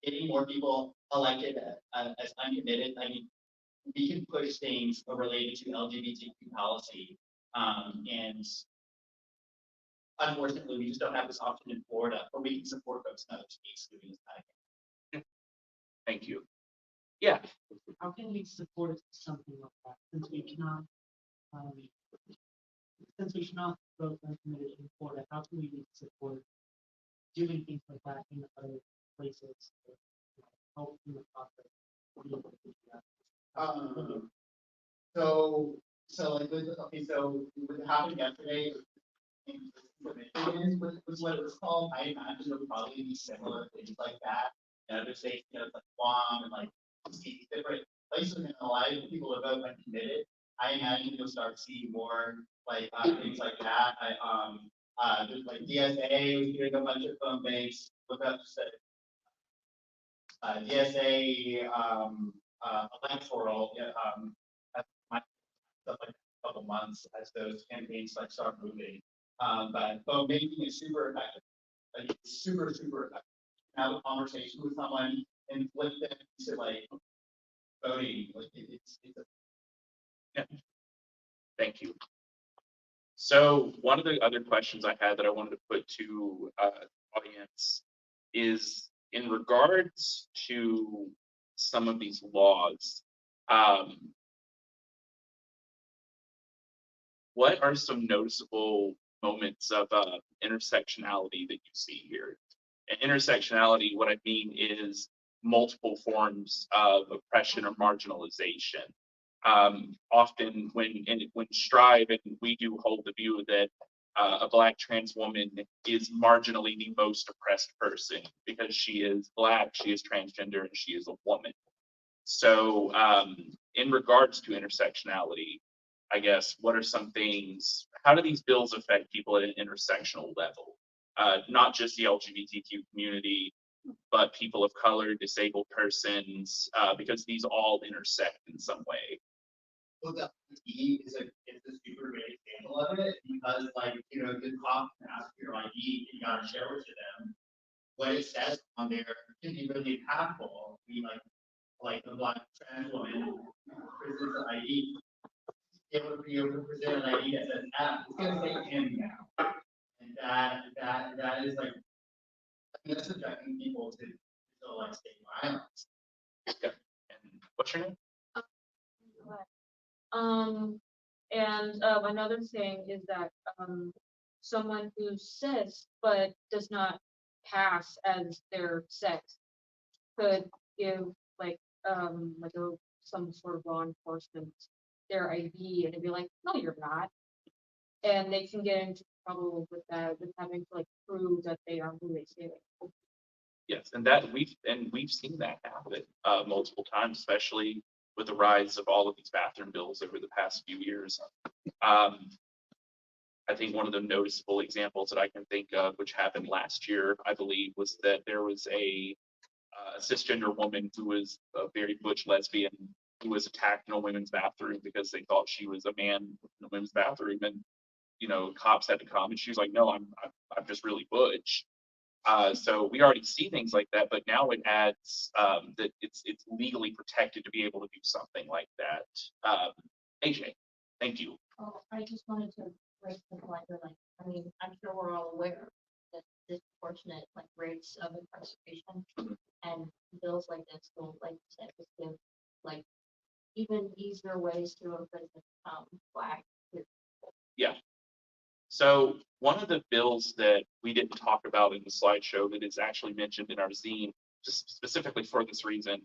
getting more people elected as uncommitted. I mean, we can push things related to LGBTQ policy, and unfortunately, we just don't have this option in Florida, but we can support folks in other states doing this kind of thing. Thank you. Yeah. How can we support something like that since we cannot, vote uncommitted in Florida? How can we support doing things like that in other places to help in the process? So like what happened yesterday was what it was called. I imagine it would probably be similar things like that. In other states, you know, like Guam and like these different places in a lot of people to vote uncommitted. I imagine you'll start seeing more like things like that. There's like DSA was doing a bunch of phone banks. Look up DSA electoral. Stuff like a couple months as those campaigns like start moving. But phone banking is super effective. Like it's super effective. Have a conversation with someone and flip them to like voting. Like it's Yeah. Thank you. So one of the other questions I had that I wanted to put to audience is in regards to some of these laws. What are some noticeable moments of intersectionality that you see here? And intersectionality, what I mean is multiple forms of oppression or marginalization. Often when Strive and we do hold the view that a Black trans woman is marginally the most oppressed person because she is Black, she is transgender, and she is a woman. So in regards to intersectionality, I guess, what are some things, how do these bills affect people at an intersectional level? Not just the LGBTQ community, but people of color, disabled persons, because these all intersect in some way. Well, the ID is a super great example of it, because like, you know, the cop can ask for your ID, and you gotta show it to them. What it says on there can be really impactful. I mean, like the black trans woman presents an ID. Able to be able to present an ID that says F, it's gonna say him now. And that is like, I mean, that's subjecting people to like state violence. And what's your name? Another thing is that, someone who's cis but does not pass as their sex could give some sort of law enforcement their ID and it'd be like, no, you're not. And they can get into trouble with that, with having to like prove that they are who they say they are. Yes, and we've seen that happen multiple times, especially with the rise of all of these bathroom bills over the past few years. I think one of the noticeable examples that I can think of, which happened last year, I believe, was that there was a cisgender woman who was a very butch lesbian who was attacked in a women's bathroom because they thought she was a man in a women's bathroom, and cops had to come, and she was like, "No, I'm just really butch." So we already see things like that, but now it adds that it's legally protected to be able to do something like that. AJ, thank you. Oh, I just wanted to raise the point that, like, I mean, I'm sure we're all aware that disproportionate like rates of incarceration and bills like this will, like you said, just give like even easier ways to imprison black people. Yeah. So one of the bills that we didn't talk about in the slideshow that is actually mentioned in our zine, just specifically for this reason,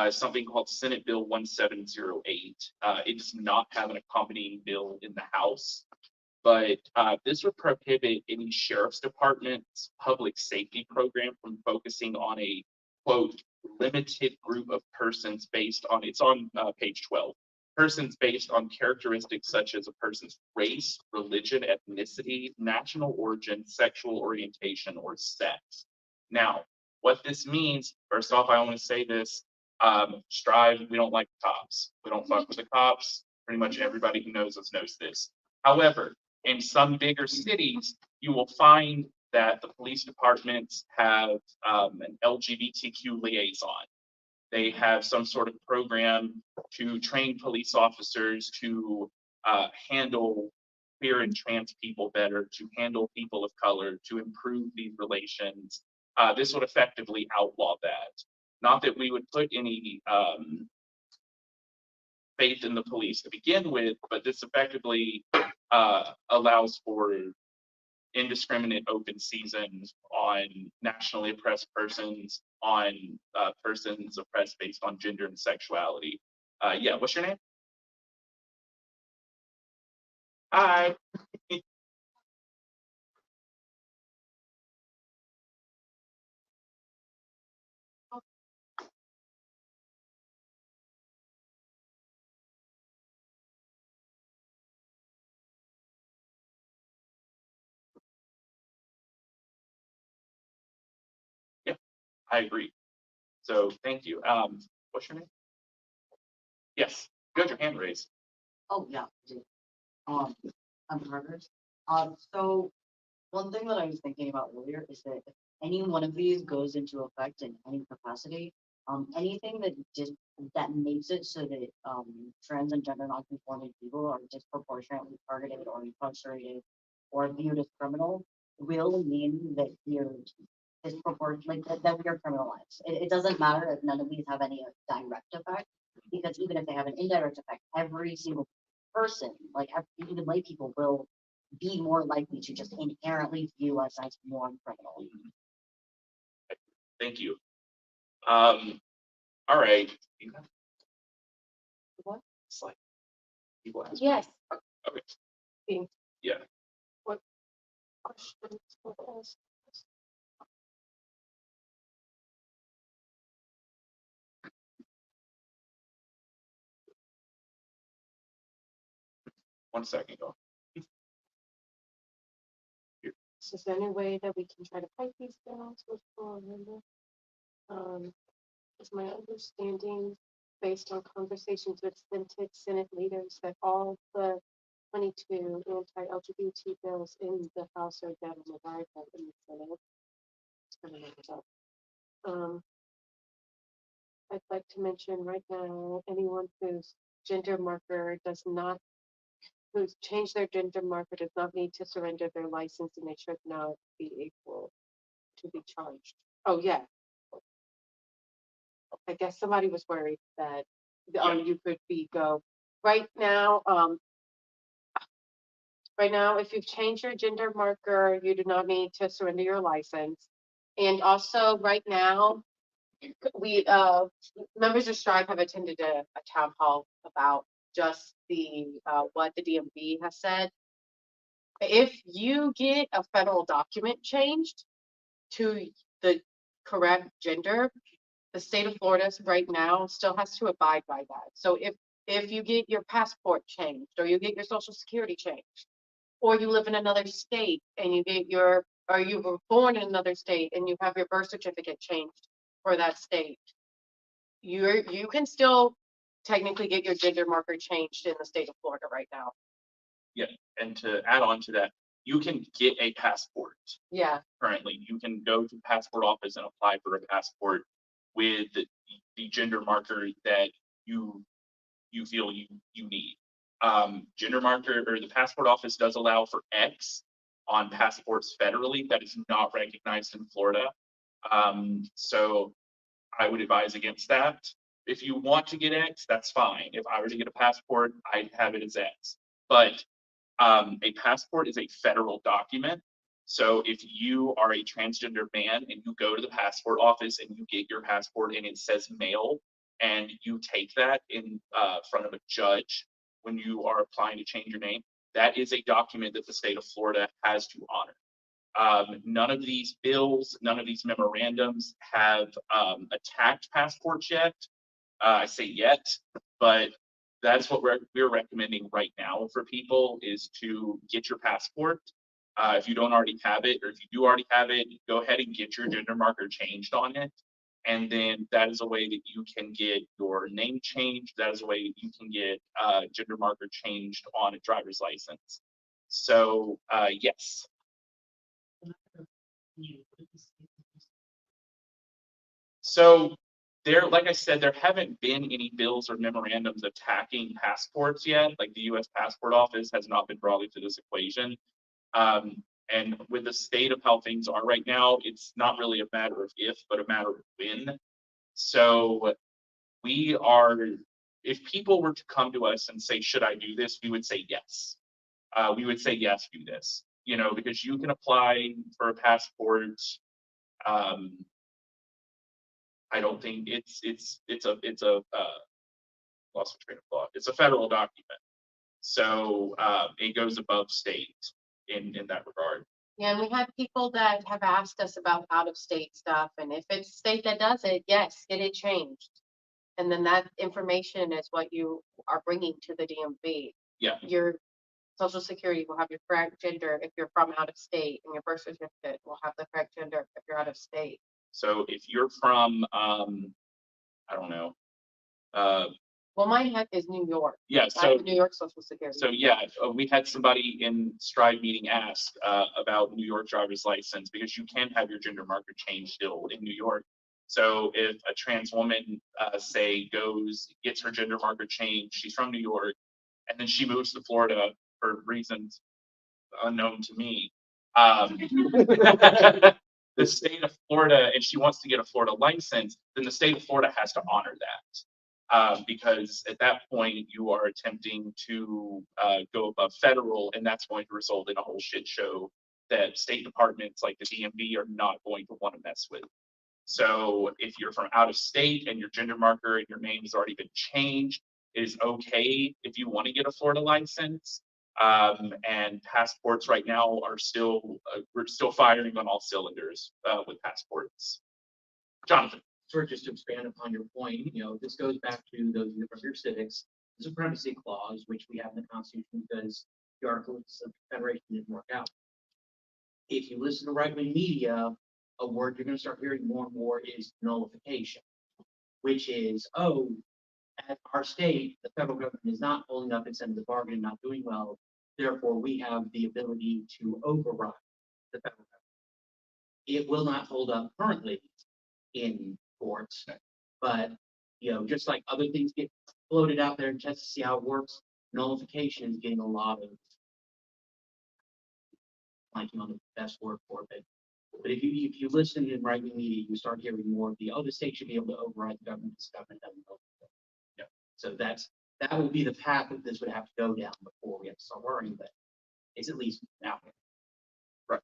is something called Senate Bill 1708. It does not have an accompanying bill in the House, but this would prohibit any sheriff's department's public safety program from focusing on a, quote, limited group of persons based on, it's on page 12, persons based on characteristics such as a person's race, religion, ethnicity, national origin, sexual orientation, or sex. Now, what this means, first off, I want to say this, Strive, we don't like the cops. We don't fuck with the cops. Pretty much everybody who knows us knows this. However, in some bigger cities, you will find that the police departments have an LGBTQ liaison. They have some sort of program to train police officers to handle queer and trans people better, to handle people of color, to improve these relations. This would effectively outlaw that. Not that we would put any faith in the police to begin with, but this effectively allows for indiscriminate open seasons on nationally oppressed persons, on persons oppressed based on gender and sexuality. Yeah, what's your name? Hi. Yeah, I agree. So thank you. What's your name? Yes, you had your hand raised. Oh, yeah, I do. I'm Harvard. So one thing that I was thinking about earlier is that if any one of these goes into effect in any capacity, anything that makes it so that trans and gender nonconforming people are disproportionately targeted or incarcerated or viewed as criminal will mean that you're disproportionate, like that we are criminalized. It doesn't matter if none of these have any direct effect, because even if they have an indirect effect, every single person, like even lay people, will be more likely to just inherently view us as more criminal. Thank you. All right. What? It's like people ask. Yes. Okay. Thanks. Yeah. What questions? What else? 1 second, go. Is there any way that we can try to fight these bills with full amendment? Is my understanding, based on conversations with Senate leaders, that all the 22 anti-LGBT bills in the House are dead on arrival in the Senate. It's gonna make it up. I'd like to mention right now, anyone whose gender marker does not, who's changed their gender marker does not need to surrender their license, and they should not be able to be charged. Oh, yeah. I guess somebody was worried that, you could go. Right now, if you've changed your gender marker, you do not need to surrender your license. And also, right now, we, members of Strive have attended a town hall about just what the DMV has said. If you get a federal document changed to the correct gender, the state of Florida right now still has to abide by that. So if you get your passport changed, or you get your social security changed, or you live in another state and you get or you were born in another state and you have your birth certificate changed for that state, you can still technically get your gender marker changed in the state of Florida right now. Yeah, and to add on to that, you can get a passport Yeah, currently. You can go to the passport office and apply for a passport with the gender marker that you feel you need. Gender marker, or the passport office does allow for X on passports federally that is not recognized in Florida. So I would advise against that. If you want to get X, that's fine. If I were to get a passport, I'd have it as X. But a passport is a federal document. So if you are a transgender man and you go to the passport office and you get your passport and it says male, and you take that in front of a judge when you are applying to change your name, that is a document that the state of Florida has to honor. None of these bills, none of these memorandums have attacked passports yet. I say yet, but that's what we're recommending right now for people, is to get your passport. If you don't already have it, or if you do already have it, go ahead and get your gender marker changed on it. And then that is a way that you can get your name changed. That is a way that you can get gender marker changed on a driver's license. So yes. So there, like I said, there haven't been any bills or memorandums attacking passports yet. Like the US Passport Office has not been brought into this equation. And with the state of how things are right now, it's not really a matter of if, but a matter of when. So if people were to come to us and say, should I do this? We would say yes. We would say yes, do this, because you can apply for a passport. I don't think it's lost my train of thought. It's a federal document. So it goes above state in that regard. Yeah, and we had people that have asked us about out of state stuff, and if it's state that does it, yes, get it changed. And then that information is what you are bringing to the DMV. Yeah. Your social security will have your correct gender if you're from out of state, and your birth certificate will have the correct gender if you're out of state. So if you're from, I don't know. Well, mine is New York. Yeah. I So have New York social security. So yeah, we had somebody in Strive meeting ask about New York driver's license, because you can have your gender marker changed still in New York. So if a trans woman, say, gets her gender marker changed, she's from New York, and then she moves to Florida for reasons unknown to me. The state of Florida, and she wants to get a Florida license, then the state of Florida has to honor that. Because at that point you are attempting to go above federal, and that's going to result in a whole shit show that state departments like the DMV are not going to want to mess with. So if you're from out of state and your gender marker and your name has already been changed, it is okay if you want to get a Florida license. And passports right now are we're still firing on all cylinders with passports. Jonathan. Sort of just to expand upon your point, this goes back to those of your civics. supremacy clause, which we have in the Constitution because the Articles of Confederation didn't work out. If you listen to right-wing media, a word you're gonna start hearing more and more is nullification, which is, oh, at our state, the federal government is not holding up its end of the bargain, not doing well. Therefore, we have the ability to override the federal government. It will not hold up currently in courts, but, you know, just like other things get floated out there just to see how it works, nullification is getting a lot of, blanking on the best word for it, but if you listen in right-wing media, you start hearing more of the, oh, the state should be able to override the government, this government doesn't know. Yeah. So that would be the path that this would have to go down before we have to start worrying, but it's at least out there. Right.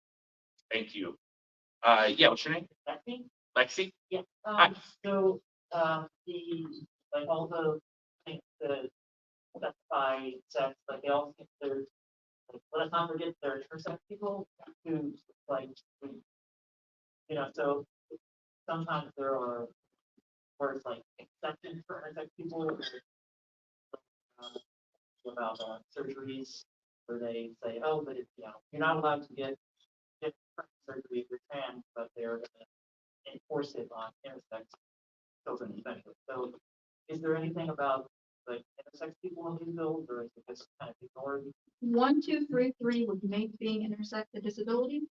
Thank you. Yeah, what's your name? Lexi? Lexi? Yeah. Hi. So, like all the things that specify sex, like they all think there's, like, let's not forget there's intersex people who, like, so sometimes there are words like acceptance for intersex people, or, about surgeries where they say, oh, but it's, you're not allowed to get different surgery if you're trans, but they're gonna enforce it on intersex children especially. So is there anything about like intersex people in these bills, or is it just kind of ignored? 1233 would make being intersect a disability.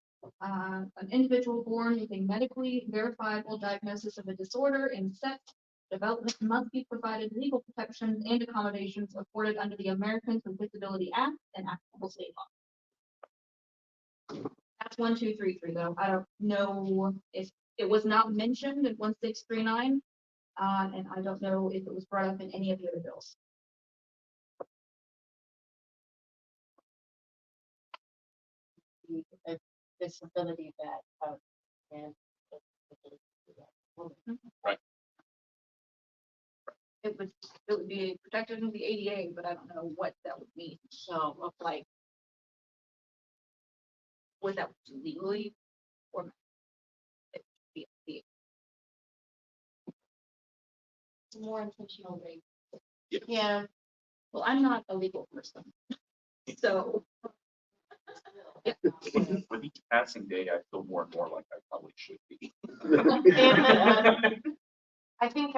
An individual born with a medically verifiable diagnosis of a disorder in sex development must be provided legal protections and accommodations afforded under the Americans with Disability Act and applicable state law. That's 1233 though. I don't know if it was not mentioned in 1639, and I don't know if it was brought up in any of the other bills. The disability that, and. Right. It would be protected in the ADA, but I don't know what that would mean. So, like, would that legally or it be More intentional rape. Yeah, well, I'm not a legal person, so With each passing day, I feel more and more like I probably should be. I think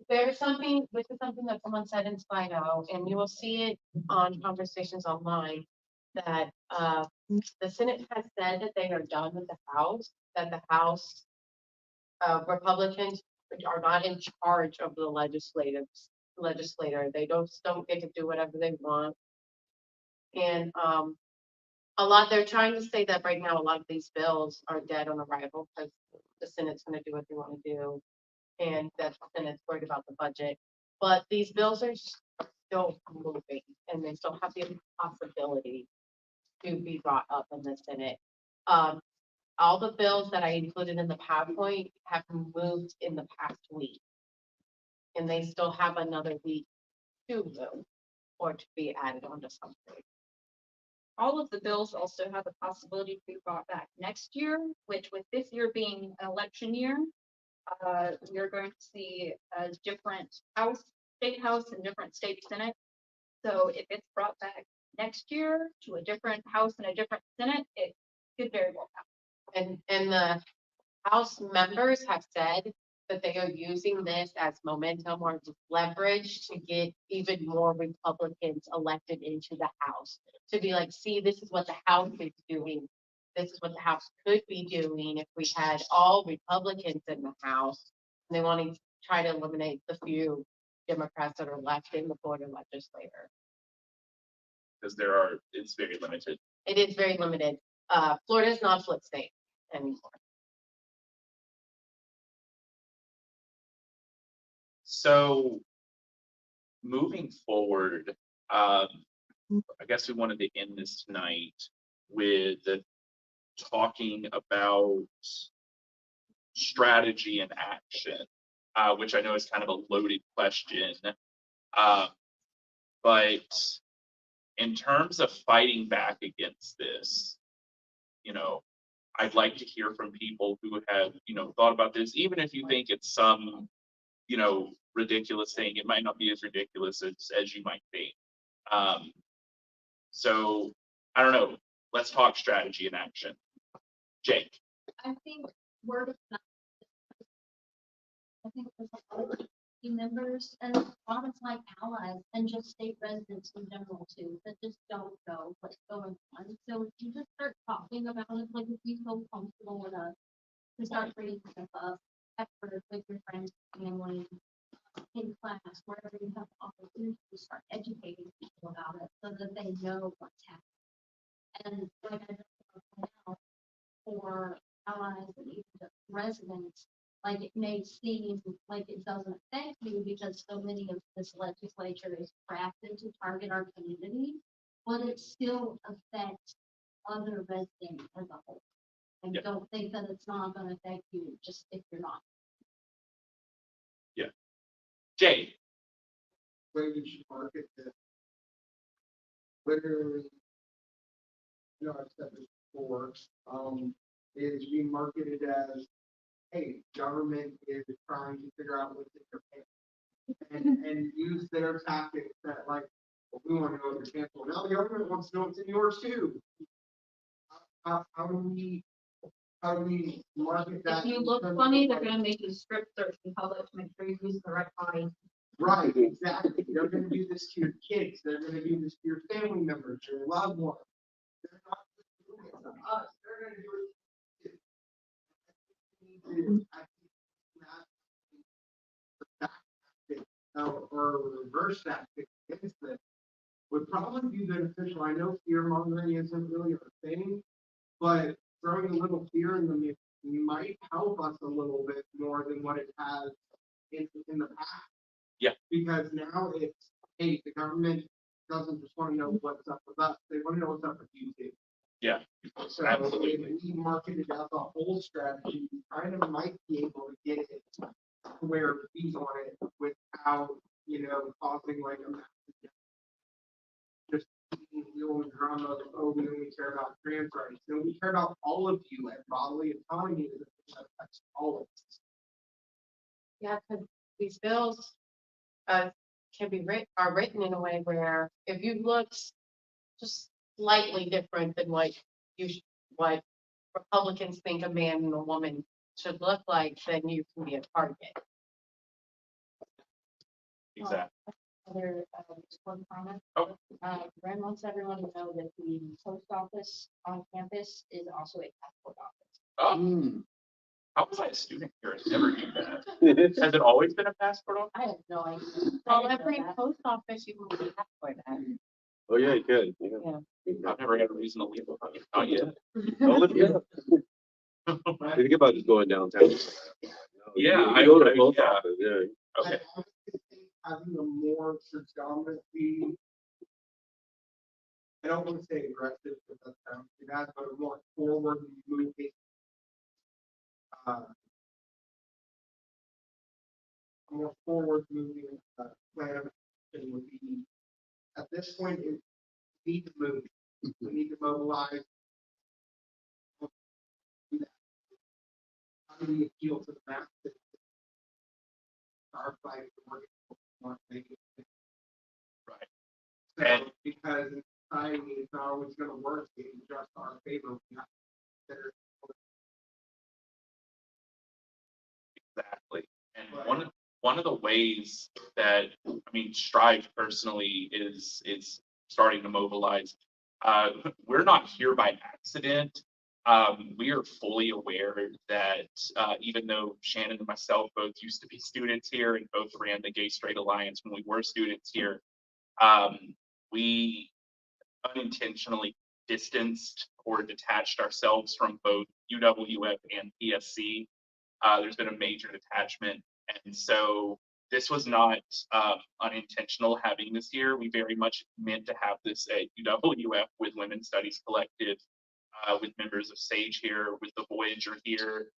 there's something, this is something that someone said in Slido, and you will see it on conversations online, that the Senate has said that they are done with the House, that the House Republicans are not in charge of the legislator. They don't get to do whatever they want. And they're trying to say that right now, a lot of these bills are dead on arrival because the Senate's going to do what they want to do. And that the Senate's worried about the budget. But these bills are still moving and they still have the possibility to be brought up in the Senate. All the bills that I included in the PowerPoint have moved in the past week. And they still have another week to move or to be added onto something. all of the bills also have the possibility to be brought back next year, which with this year being an election year, you're going to see a different state house and different state senate. So if it's brought back next year to a different house and a different senate, it could very well happen. And the House members have said that they are using this as momentum or leverage to get even more Republicans elected into the House. To be like, see, this is what the House is doing. This is what the House could be doing if we had all Republicans in the House. And they want to try to eliminate the few Democrats that are left in the Florida legislature. Because it's very limited. It is very limited. Florida is not a flip state anymore. So moving forward, I guess we wanted to end this tonight with talking about strategy and action, which I know is kind of a loaded question. But in terms of fighting back against this, I'd like to hear from people who have, thought about this, even if you think it's some, ridiculous thing. It might not be as ridiculous as you might think. So I don't know. Let's talk strategy in action. Jake. I think word of mouth. I think there's a lot of team members and a lot of like allies and just state residents in general too, that just don't know what's going on. So if you just start talking about it, like if you feel comfortable enough to start bringing stuff up at first with your friends, family, in class, wherever you have the opportunity to start educating people about it so that they know what's happening. And like I just pointed out, for allies and even just residents, like it may seem like it doesn't affect you because so many of this legislature is crafted to target our community, but it still affects other residents as a whole. And Yeah. don't think that it's not gonna affect you just if you're not. Jay. Way we should market this. Literally, I've said this before, is being marketed as, hey, government is trying to figure out what's in your pants. And use their tactics that like, well, we want to know what your pants are. Now the government wants to know what's in yours too. How do we market that? If you look funny, they're gonna make you strip search in public to make sure you use the right body. Right, exactly. They're gonna do this to your kids. They're gonna do this to your family members, your loved ones. They're not just doing it to us. They're gonna do it to you. I think that tactic, or reverse tactic against this would probably be beneficial. I know fear mongering isn't really our thing, but throwing a little fear in them might help us a little bit more than what it has in the past. Yeah. Because now it's, hey, the government doesn't just want to know what's up with us, they want to know what's up with you too. Yeah. So Absolutely. if we marketed out the whole strategy, we kind of might be able to get it to where we want it without, causing like a massive, just beating the old drum of, oh, we only care about trans rights. No, we care about all of you, and bodily autonomy is affects all of us. Yeah, because these bills can be are written in a way where if you look just slightly different than what Republicans think a man and a woman should look like, then you can be a target. Exactly. Other, just one comment. Oh. Ren wants everyone to know that the post office on campus is also a passport office. Oh, how was I a student here? I never knew that. Has it always been a passport office? I have no idea. Well, every post office you can be a passport at. Oh, yeah, you could. Yeah. I've never had a reason to leave. Not yet. Oh, look, yeah. Think about just going downtown. Yeah, You go to I- the post yeah. office, yeah. Okay. I honestly think having a more predominantly, I don't want to say aggressive, because that sounds too bad, but a more forward moving. A more forward moving plan of action would be, at this point, we need to move. We need to mobilize. How do we appeal to the masses? Our fight for more things. Right. So, And- because in society, it's not always gonna work in just our favor. We have to consider. Exactly. And one of the ways that, Strive personally is starting to mobilize. We're not here by accident. We are fully aware that even though Shannon and myself both used to be students here and both ran the Gay Straight Alliance when we were students here, we unintentionally distanced or detached ourselves from both UWF and PSC. There's been a major detachment. And so this was not unintentional having this here. We very much meant to have this at UWF with Women's Studies Collective, with members of SAGE here, with the Voyager here,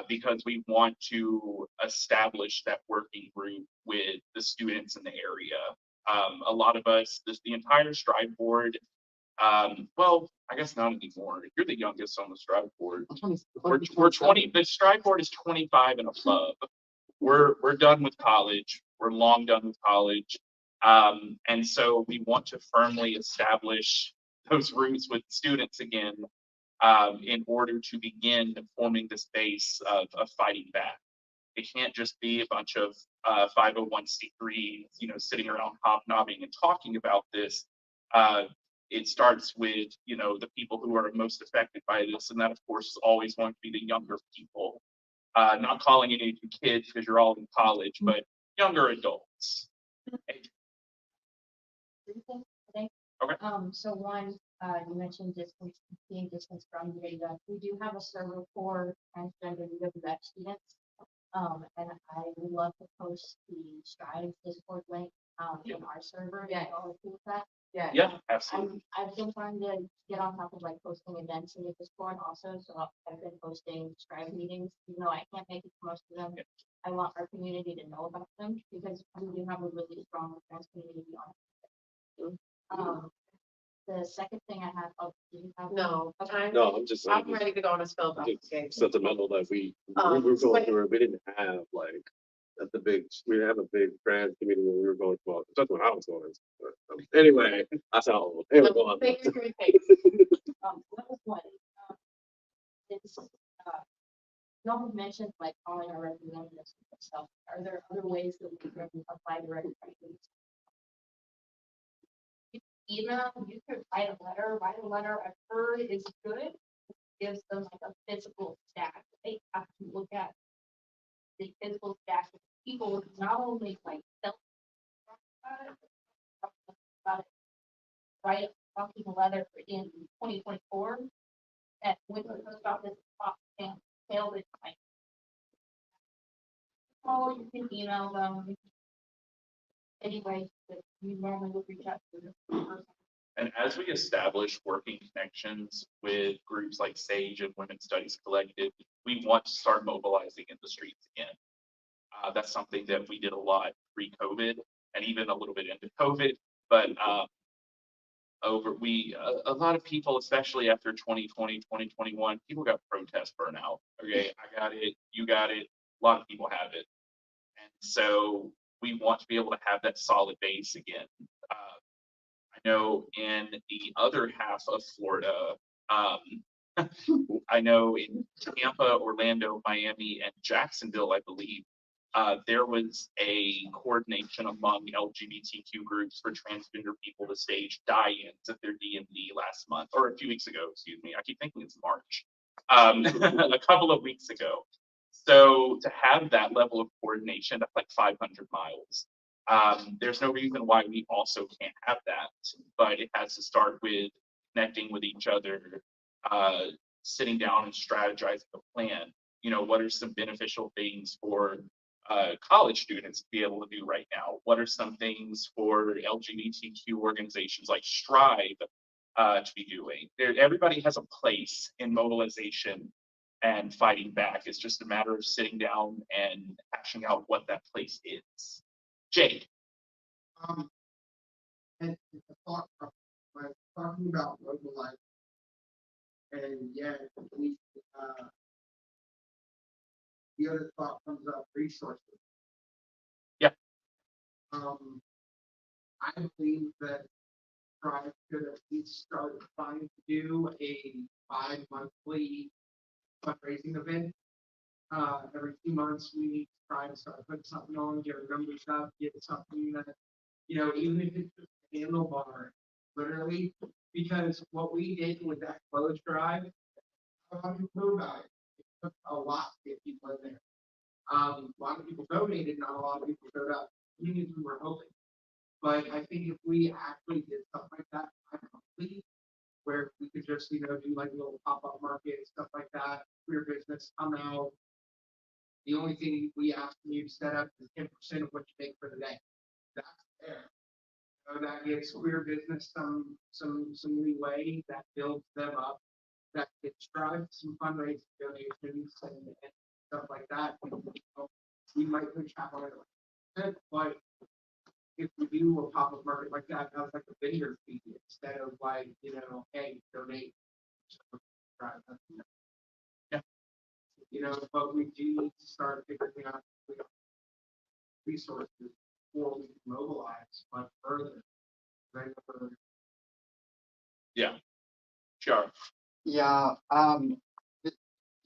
because we want to establish that working group with the students in the area. A lot of us, the entire Strive board, well, I guess not anymore. You're the youngest on the Strive board. We're 20, the Strive board is 25 and above. we're done with college. We're long done with college. And so we want to firmly establish those roots with students again, in order to begin forming this base of fighting back. It can't just be a bunch of 501c3s, sitting around hobnobbing and talking about this. It starts with, the people who are most affected by this, and that, of course, is always going to be the younger people. Not calling any of you kids because you're all in college, but younger adults. Okay. So one, you mentioned distance, being distance from the data. We do have a server for transgender UWF students. And I would love to post the Strive Discord link, in our server. Yeah. All cool with that. Yeah, absolutely. I've been trying to get on top of like posting events in the Discord also, so I've been posting Strive meetings, even though I can't make it to most of them. I want our community to know about them because we do have a really strong trans community on. The second thing I had, do you have? No, No, I'm just saying, I'm ready to go on a spell about just this game. sentimental that we Um, were going but- through it. We didn't have like at the big, we didn't have a big trans community when we were going through, that's when I was going. But, anyway, that's how old. Anyway, go on. Thank you for your patience. That was one. It's, you all have mentioned like calling our representatives and stuff. Are there other ways that we can apply the representatives? Email, you could write a letter. I've heard is good. Gives them like a physical stack. They have to look at the physical stack of people, not only like self about it, write a fucking letter in 2024 that when the post office and failed it like, oh, you can email them. Anyway, that you normally would reach out to the person. And as we establish working connections with groups like SAGE and Women's Studies Collective, we want to start mobilizing in the streets again. That's something that we did a lot pre-COVID and even a little bit into COVID. But a lot of people, especially after 2020, 2021, people got protest burnout. Okay, I got it, you got it, a lot of people have it. And so we want to be able to have that solid base again. I know in the other half of Florida, I know in Tampa, Orlando, Miami, and Jacksonville, I believe, there was a coordination among LGBTQ groups for transgender people to stage die-ins at their DMV last month, or a few weeks ago, excuse me. I keep thinking it's March. A couple of weeks ago. So to have that level of coordination, that's like 500 miles. There's no reason why we also can't have that, but it has to start with connecting with each other, sitting down and strategizing a plan. What are some beneficial things for college students to be able to do right now? What are some things for LGBTQ organizations like Strive to be doing? Everybody has a place in mobilization and fighting back. It's just a matter of sitting down and hashing out what that place is. Jake. And the thought, like talking about mobilizing, and yet we, the other thought comes up, resources. Yeah. I believe that Tribe could at least start trying to do a bi-monthly fundraising event. Every 2 months, we need to try to start putting something on, get our numbers up, get something that, even if it's just a handlebar, literally, because what we did with that closed drive, a lot of people knew about it. It took a lot to get people in there. A lot of people donated, not a lot of people showed up. We were hoping. But I think if we actually did something like that, monthly, where we could just, do like little pop-up market, stuff like that, queer business, come out. The only thing we ask you to set up is 10% of what you make for the day. That's there. That gives queer business some leeway, that builds them up, that gets drive some fundraising donations and stuff like that. We might push that on it, but if we do a pop-up market like that, that's like a vendor fee instead of like, hey, donate. Yeah. But we do need to start figuring out resources before we can mobilize much further. Right? Yeah, sure. Yeah, you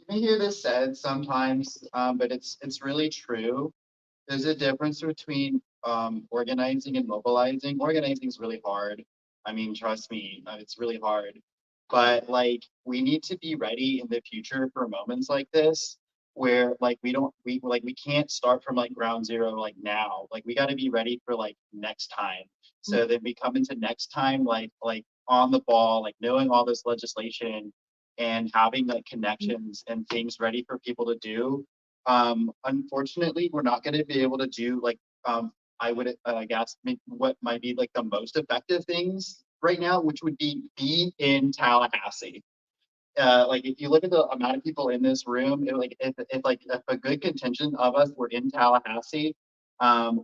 may hear this said sometimes, but it's really true. There's a difference between organizing and mobilizing. Organizing is really hard. I mean, trust me, it's really hard. But like, we need to be ready in the future for moments like this, where like we can't start from like ground zero like now. Like we got to be ready for like next time. So then we come into next time like on the ball, like knowing all this legislation and having like connections and things ready for people to do. Unfortunately, we're not going to be able to do like I would guess what might be like the most effective things right now, which would be in Tallahassee. Like if you look at the amount of people in this room, if a good contingent of us were in Tallahassee,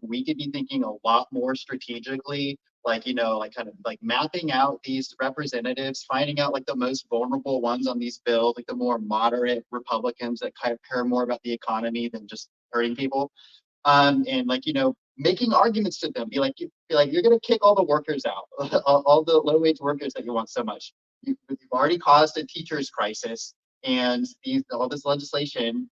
we could be thinking a lot more strategically, like like kind of like mapping out these representatives, finding out like the most vulnerable ones on these bills, like the more moderate Republicans that kind of care more about the economy than just hurting people. And like making arguments to them, be like you're gonna kick all the workers out, all the low wage workers that you want so much. You've already caused a teachers crisis, and all this legislation,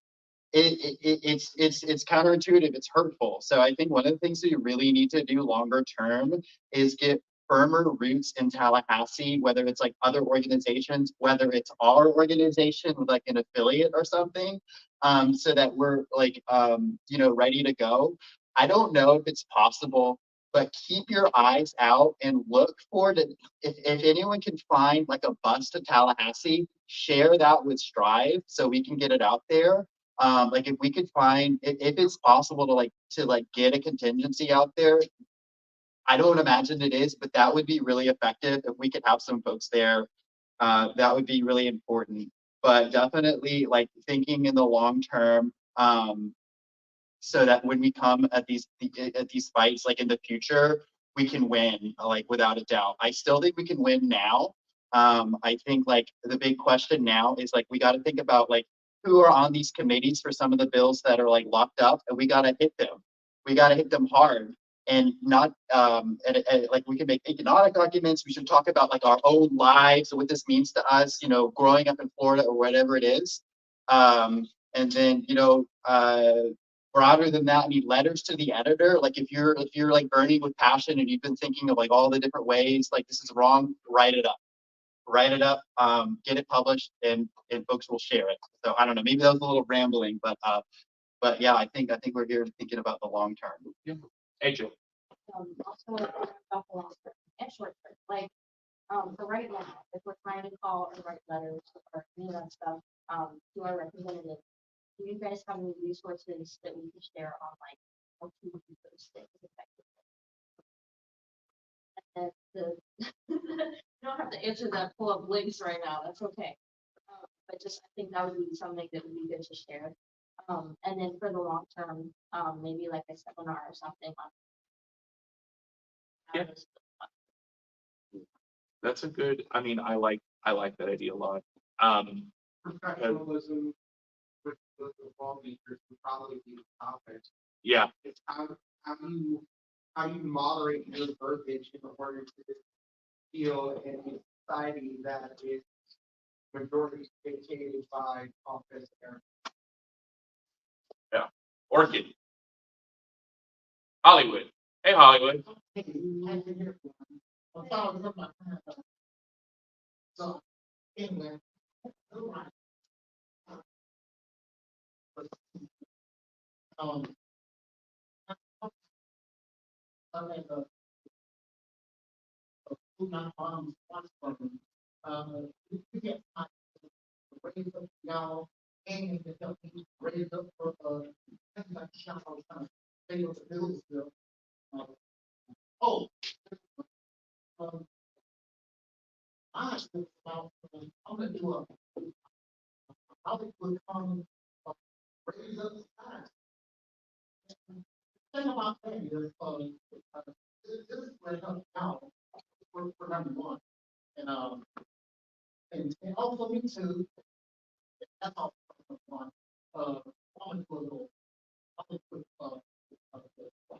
it's counterintuitive, it's hurtful. So I think one of the things that you really need to do longer term is get firmer roots in Tallahassee, whether it's like other organizations, whether it's our organization with like an affiliate or something, so that we're like ready to go. I don't know if it's possible, but keep your eyes out and look for it. If anyone can find like a bus to Tallahassee, share that with Strive so we can get it out there. Like if we could find, if it's possible to get a contingency out there, I don't imagine it is, but that would be really effective if we could have some folks there. That would be really important. But definitely like thinking in the long term, so that when we come at these fights like in the future, we can win like without a doubt. I still think we can win now. I think like the big question now is like we got to think about like who are on these committees for some of the bills that are like locked up, and we got to hit them. We got to hit them hard and not and like we can make economic arguments. We should talk about like our own lives and what this means to us, growing up in Florida or whatever it is. And then broader than that, I mean letters to the editor. Like if you're like burning with passion and you've been thinking of like all the different ways like this is wrong, write it up. Write it up, get it published, and folks will share it. So I don't know, maybe that was a little rambling, but yeah, I think we're here thinking about the long term. Yeah. AJ. Also about the long term and short term, like, so right now, if we're trying to call or write letters or any of that stuff, to our representatives, do you guys have any resources that we can share on like how to do those things effectively? And you don't have to answer that full of links right now, that's okay. But just, I think that would be something that would be good to share. And then for the long term, maybe like a seminar or something on. Yeah. That's a good, I mean, I like that idea a lot. Professionalism with the lawmakers would probably be the topic. Yeah. It's how you moderate your verbiage in order to feel in a society that is majority dictated by office there. Yeah. Orchid. Hollywood. Hey, Hollywood. So, anyway.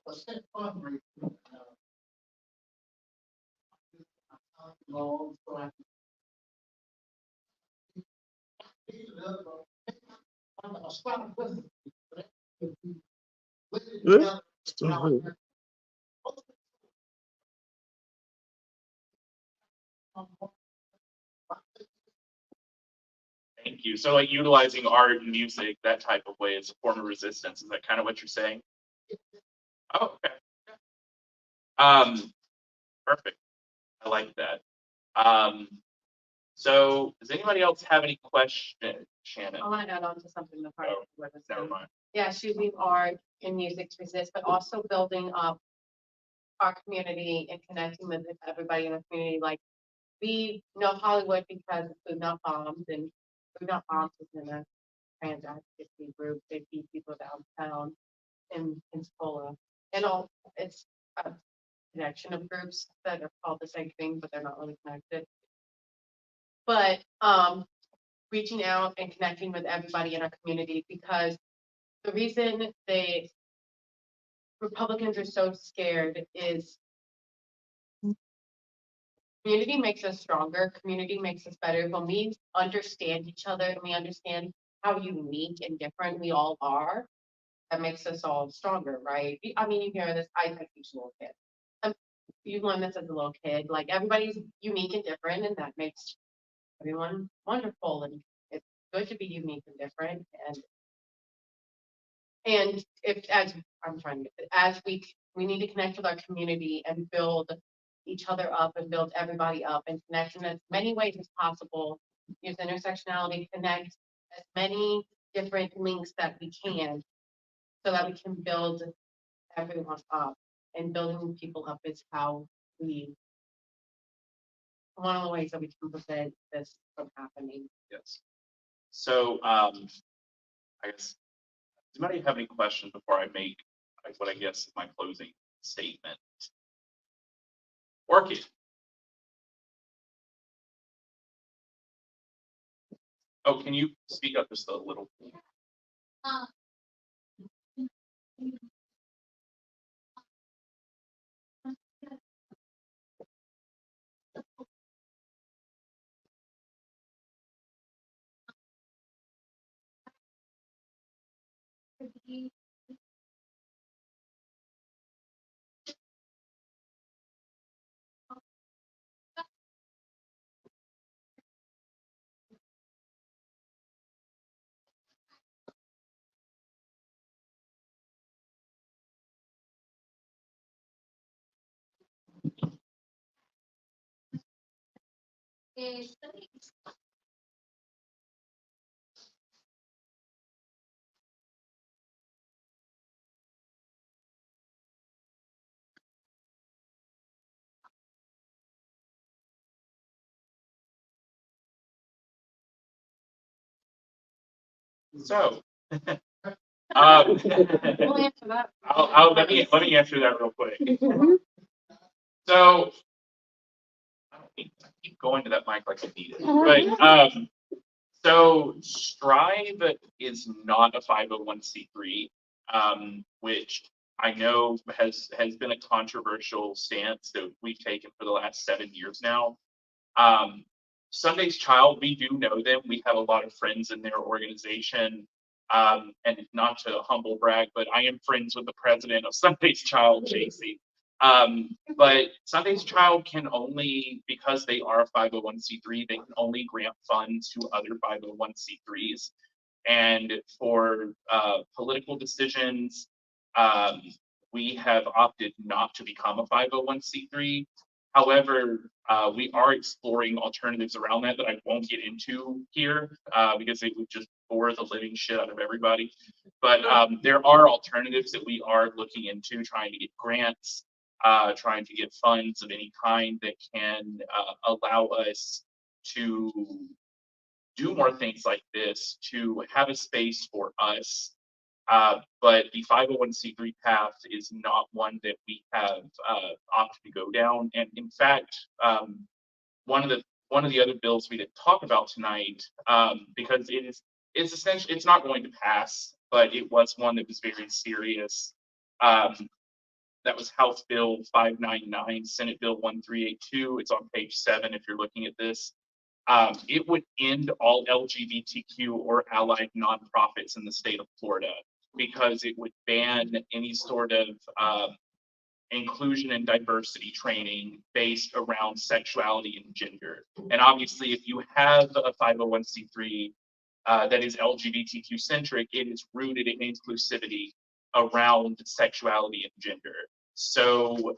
let's say fundraising. Loans, so I can- stop listening. Listen Yeah. together. Thank you. So like utilizing art and music, that type of way as a form of resistance, is that kind of what you're saying? Oh, okay. Perfect. I like that. So does anybody else have any questions, Shannon? I want to add on to something the part. Oh, never mind. Yeah, choosing art and music to resist, but also building up our community and connecting with everybody in the community. Like we know Hollywood because of Food Not Bombs, and Food Not Bombs is in a trans advocacy group. They feed people downtown in Pensacola. And all it's a connection of groups that are called the same thing, but they're not really connected. But reaching out and connecting with everybody in our community, because the reason Republicans are so scared is community makes us stronger. Community makes us better. When we understand each other and we understand how unique and different we all are, that makes us all stronger, right? I mean, you hear this, I teach little kids. You learn this as a little kid, like everybody's unique and different, and that makes everyone wonderful. And it's good to be unique and different. And if as I'm trying to get as we need to connect with our community and build each other up and build everybody up and connect in as many ways as possible. Use intersectionality, connect as many different links that we can so that we can build everyone up. And building people up is how one of the ways that we can prevent this from happening. Yes. So I guess, does anybody have any questions before I make like what I guess is my closing statement? Orchid. Oh, can you speak up just a little? Uh, So We'll answer that. let me answer that real quick. So I keep going to that mic like I need it. But so Strive is not a 501c3, which I know has been a controversial stance that we've taken for the last 7 years now. Sunday's Child, we do know them. We have a lot of friends in their organization. And not to humble brag, but I am friends with the president of Sunday's Child, JC. But Sunday's Child can only, because they are a 501c3, they can only grant funds to other 501c3s. And for political decisions, we have opted not to become a 501c3. However, we are exploring alternatives around that I won't get into here because it would just bore the living shit out of everybody. But there are alternatives that we are looking into, trying to get grants, trying to get funds of any kind that can allow us to do more things like this, to have a space for us. But the 501c3 path is not one that we have opted to go down. And in fact, one of the other bills we didn't talk about tonight, because it's essentially, it's not going to pass, but it was one that was very serious. That was House Bill 599, Senate Bill 1382. It's on page 7 if you're looking at this. It would end all LGBTQ or allied nonprofits in the state of Florida because it would ban any sort of inclusion and diversity training based around sexuality and gender. And obviously, if you have a 501c3 that is LGBTQ centric, it is rooted in inclusivity around sexuality and gender. So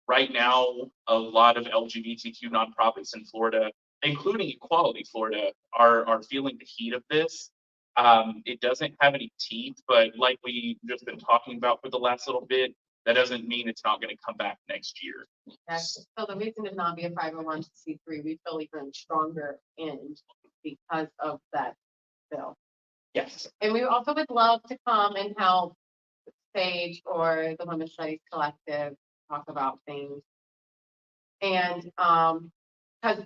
right now, a lot of LGBTQ nonprofits in Florida, including Equality Florida, are feeling the heat of this. It doesn't have any teeth, but like we just been talking about for the last little bit, that doesn't mean it's not going to come back next year. Yes. So the reason to not be a 501c3, we feel even stronger in because of that bill. Yes. And we also would love to come and help Sage or the Women's Studies Collective talk about things. And because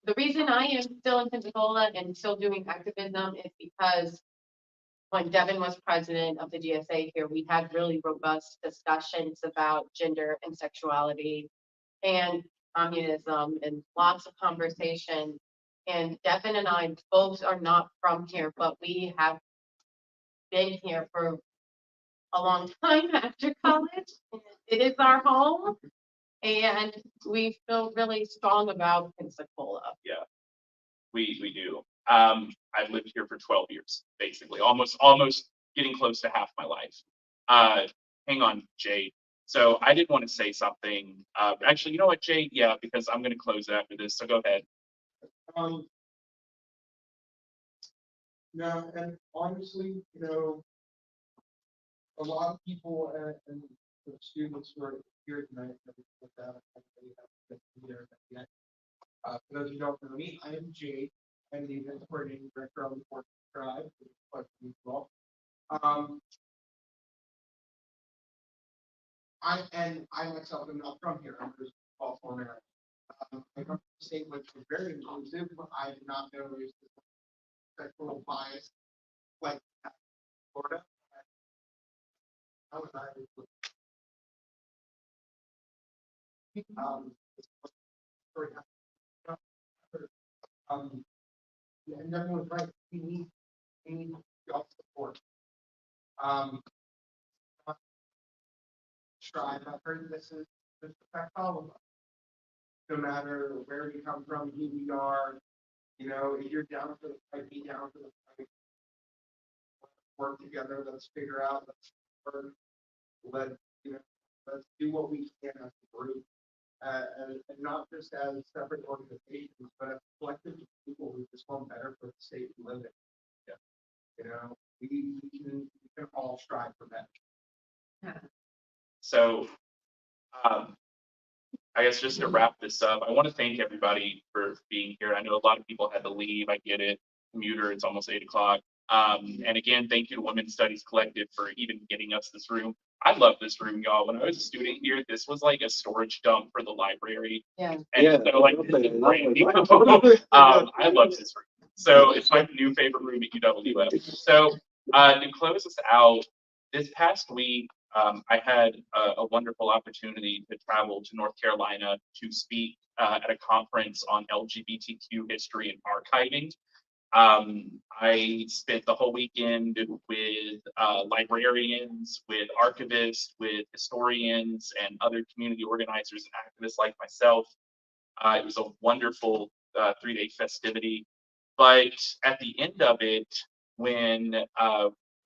the reason I am still in Pensacola and still doing activism is because when Devin was president of the GSA here, we had really robust discussions about gender and sexuality and communism and lots of conversation. And Devin and I both are not from here, but we have been here for a long time after college. It is our home. And we feel really strong about Pensacola. Yeah, we do. I've lived here for 12 years, basically, almost getting close to half my life. Hang on, Jade. So I did want to say something. Actually, you know what, Jade? Yeah, because I'm going to close after this. So go ahead. No, and honestly, a lot of people and the students who are here tonight, with that, they have been here yet. For those who don't know me, I am Jade. I'm the event coordinating director on the Fourth Tribe. Well. I myself am not from here. I'm just Baltimore, Maryland. I come from a state which is very inclusive. I did not know there's sexual bias like that in Florida. How was I? Sorry, and everyone's right. We need y'all support. Strive. I've heard this affects all of us. No matter where we come from, who we are, if you're down for the fight, be down for the fight. Work together. Let's figure out. Let's work. Let's do what we can as a group, and not just as separate organizations, but as collective people who just want better for the state we live in. Yeah. We can all strive for better. Yeah. So, I guess just to wrap this up, I want to thank everybody for being here. I know a lot of people had to leave. I get it. Commuter, it's almost 8 o'clock. And again, thank you to Women's Studies Collective for even getting us this room. I love this room, y'all. When I was a student here, this was like a storage dump for the library. Yeah. And so like this is brand new. I love this room. So it's my new favorite room at UWF. So to close us out, this past week, I had a wonderful opportunity to travel to North Carolina to speak at a conference on LGBTQ history and archiving. I spent the whole weekend with librarians, with archivists, with historians, and other community organizers and activists like myself. It was a wonderful 3-day festivity. But at the end of it, when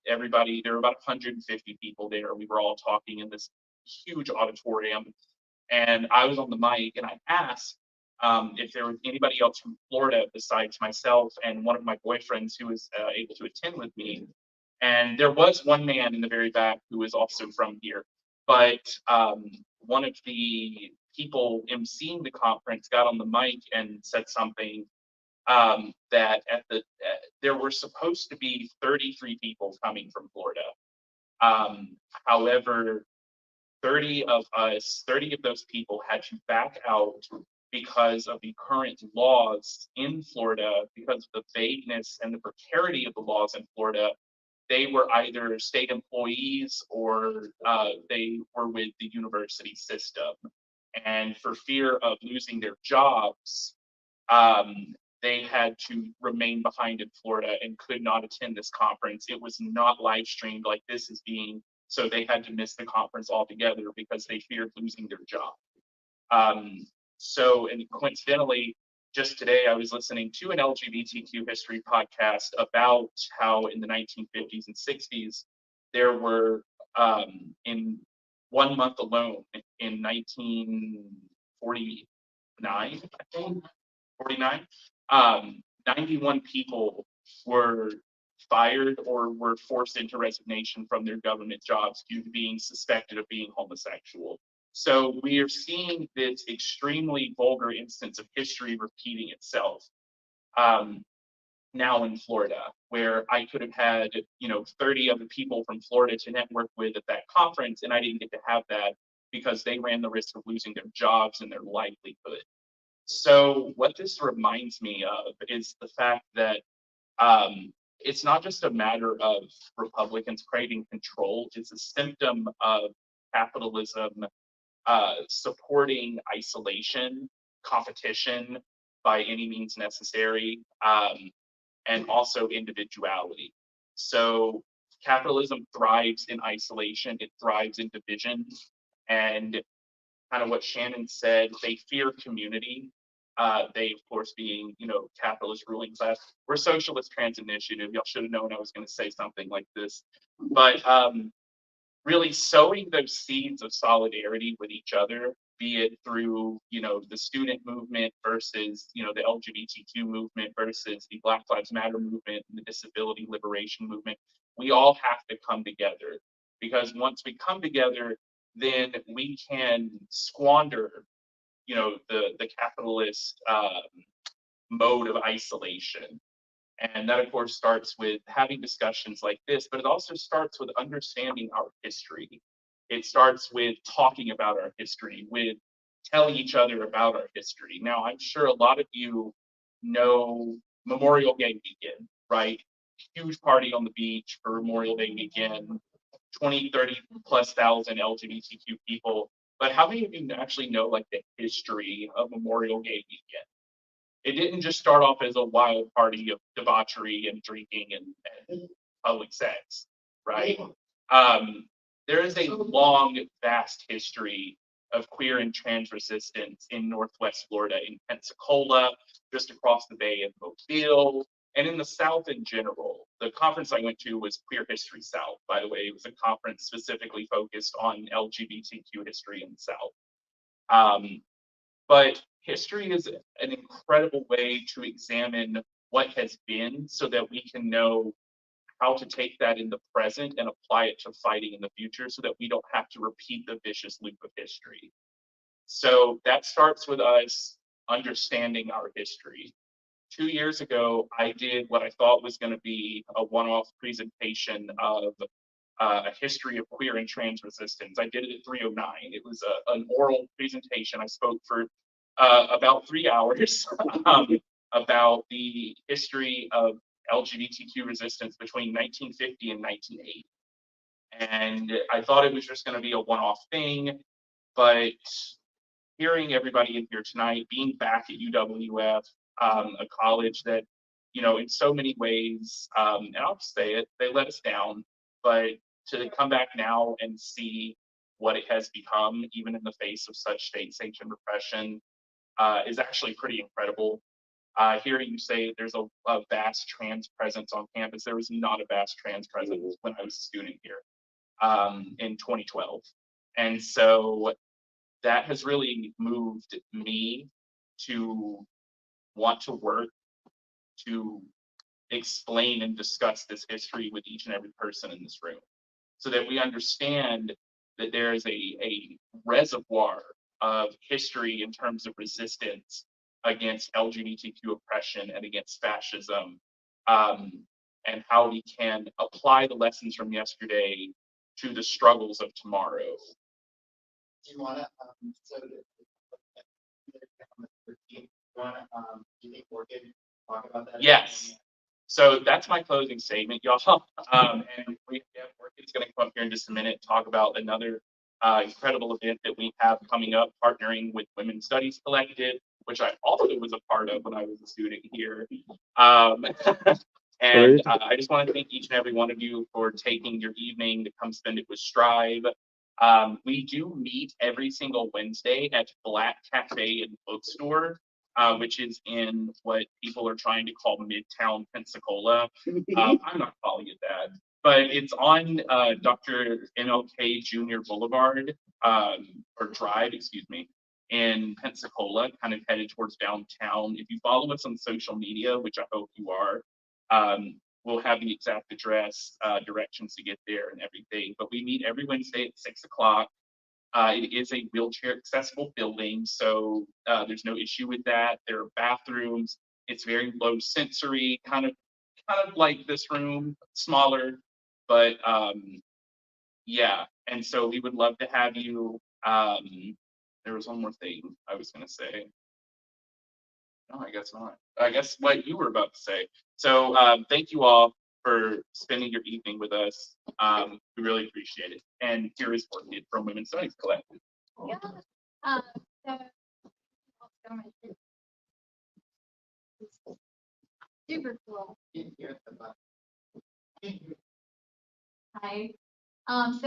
everybody, there were about 150 people there, we were all talking in this huge auditorium, and I was on the mic and I asked if there was anybody else from Florida besides myself and one of my boyfriends who was able to attend with me. And there was one man in the very back who was also from here, but one of the people emceeing the conference got on the mic and said something that there were supposed to be 33 people coming from Florida. However, 30 of those people had to back out because of the current laws in Florida, because of the vagueness and the precarity of the laws in Florida. they were either state employees or they were with the university system. And for fear of losing their jobs, they had to remain behind in Florida and could not attend this conference. It was not live streamed like this is being, so they had to miss the conference altogether because they feared losing their job. And coincidentally, just today I was listening to an LGBTQ history podcast about how in the 1950s and 60s, there were in 1 month alone in 1949, I think, 49, 91 people were fired or were forced into resignation from their government jobs due to being suspected of being homosexual. So we are seeing this extremely vulgar instance of history repeating itself now in Florida, where I could have had, 30 other people from Florida to network with at that conference, and I didn't get to have that because they ran the risk of losing their jobs and their livelihood. So what this reminds me of is the fact that it's not just a matter of Republicans craving control, it's a symptom of capitalism supporting isolation, competition by any means necessary, and also individuality. So capitalism thrives in isolation, it thrives in division, and kind of what Shannon said, they fear community. They, of course, being, capitalist ruling class. We're Socialist Trans Initiative. Y'all should have known I was going to say something like this. But really sowing those seeds of solidarity with each other, be it through, the student movement versus, the LGBTQ movement versus the Black Lives Matter movement and the disability liberation movement. We all have to come together, because once we come together, then we can squander, the capitalist mode of isolation. And that, of course, starts with having discussions like this, but it also starts with understanding our history. It starts with talking about our history, with telling each other about our history. Now, I'm sure a lot of you know Memorial Day weekend, right? Huge party on the beach for Memorial Day weekend, 20, 30 plus thousand LGBTQ people. But how many of you actually know like the history of Memorial Day weekend? It didn't just start off as a wild party of debauchery and drinking and public sex, right? There is a long, vast history of queer and trans resistance in Northwest Florida, in Pensacola, just across the bay in Mobile, and in the South in general. The conference I went to was Queer History South, by the way. It was a conference specifically focused on LGBTQ history in the South. But history is an incredible way to examine what has been so that we can know how to take that in the present and apply it to fighting in the future so that we don't have to repeat the vicious loop of history. So that starts with us understanding our history. 2 years ago, I did what I thought was going to be a one-off presentation of a history of queer and trans resistance. I did it at 309. It was an oral presentation. I spoke for about 3 hours about the history of LGBTQ resistance between 1950 and 1980. And I thought it was just going to be a one-off thing, but hearing everybody in here tonight, being back at UWF, a college that, in so many ways, and I'll just say it, they let us down, but to come back now and see what it has become, even in the face of such state-sanctioned repression, is actually pretty incredible. Hearing you say there's a vast trans presence on campus, there was not a vast trans presence when I was a student here in 2012. And so that has really moved me to want to work to explain and discuss this history with each and every person in this room so that we understand that there is a reservoir of history in terms of resistance against LGBTQ oppression and against fascism, and how we can apply the lessons from yesterday to the struggles of tomorrow. Do you wanna, do you think we're good to talk about that? Yes. So that's my closing statement, y'all. And we have Morgan's going to come up here in just a minute, talk about another incredible event that we have coming up, partnering with Women's Studies Collective, which I also was a part of when I was a student here. And I just want to thank each and every one of you for taking your evening to come spend it with Strive. We do meet every single Wednesday at Black Cafe and Bookstore, which is in what people are trying to call Midtown Pensacola. I'm not calling it that, but it's on Dr. MLK Jr. Boulevard, or Drive, excuse me, in Pensacola, kind of headed towards downtown. If you follow us on social media, which I hope you are, we'll have the exact address, directions to get there and everything. But we meet every Wednesday at 6 o'clock. It is a wheelchair accessible building, so there's no issue with that. There are bathrooms. It's very low sensory, kind of like this room, smaller, but yeah. And so we would love to have you. There was one more thing I was going to say. No, I guess not. I guess what you were about to say. So thank you all for spending your evening with us. We really appreciate it. And here is Orchid from Women's Studies Collective. Yeah. So, it's super cool. Hi. On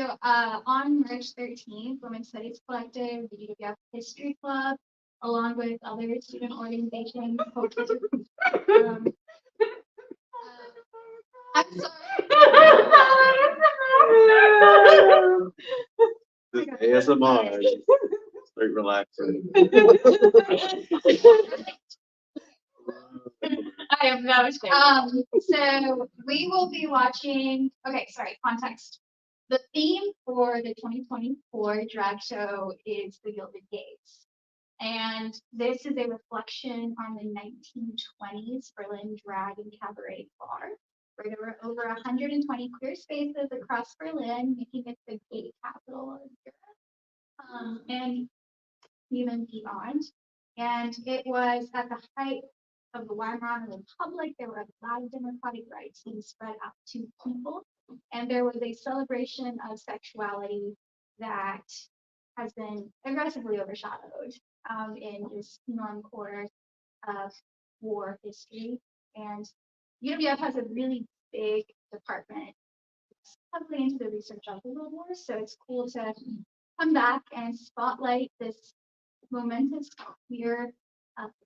March 13th, Women's Studies Collective, the UWF History Club, along with other student organizations, um, I'm sorry. This ASMR, straight relaxing. I have no shame. So we will be watching, okay, sorry, context. The theme for the 2024 drag show is the Gilded Gaze. And this is a reflection on the 1920s Berlin drag and cabaret bar, where there were over 120 queer spaces across Berlin, making it the gay capital of Europe, and even beyond. And it was at the height of the Weimar Republic. There were a lot of democratic rights being spread out to people. And there was a celebration of sexuality that has been aggressively overshadowed in this normcore of war history. And UWF has a really big department heavily into the research of the World War. So it's cool to come back and spotlight this momentous queer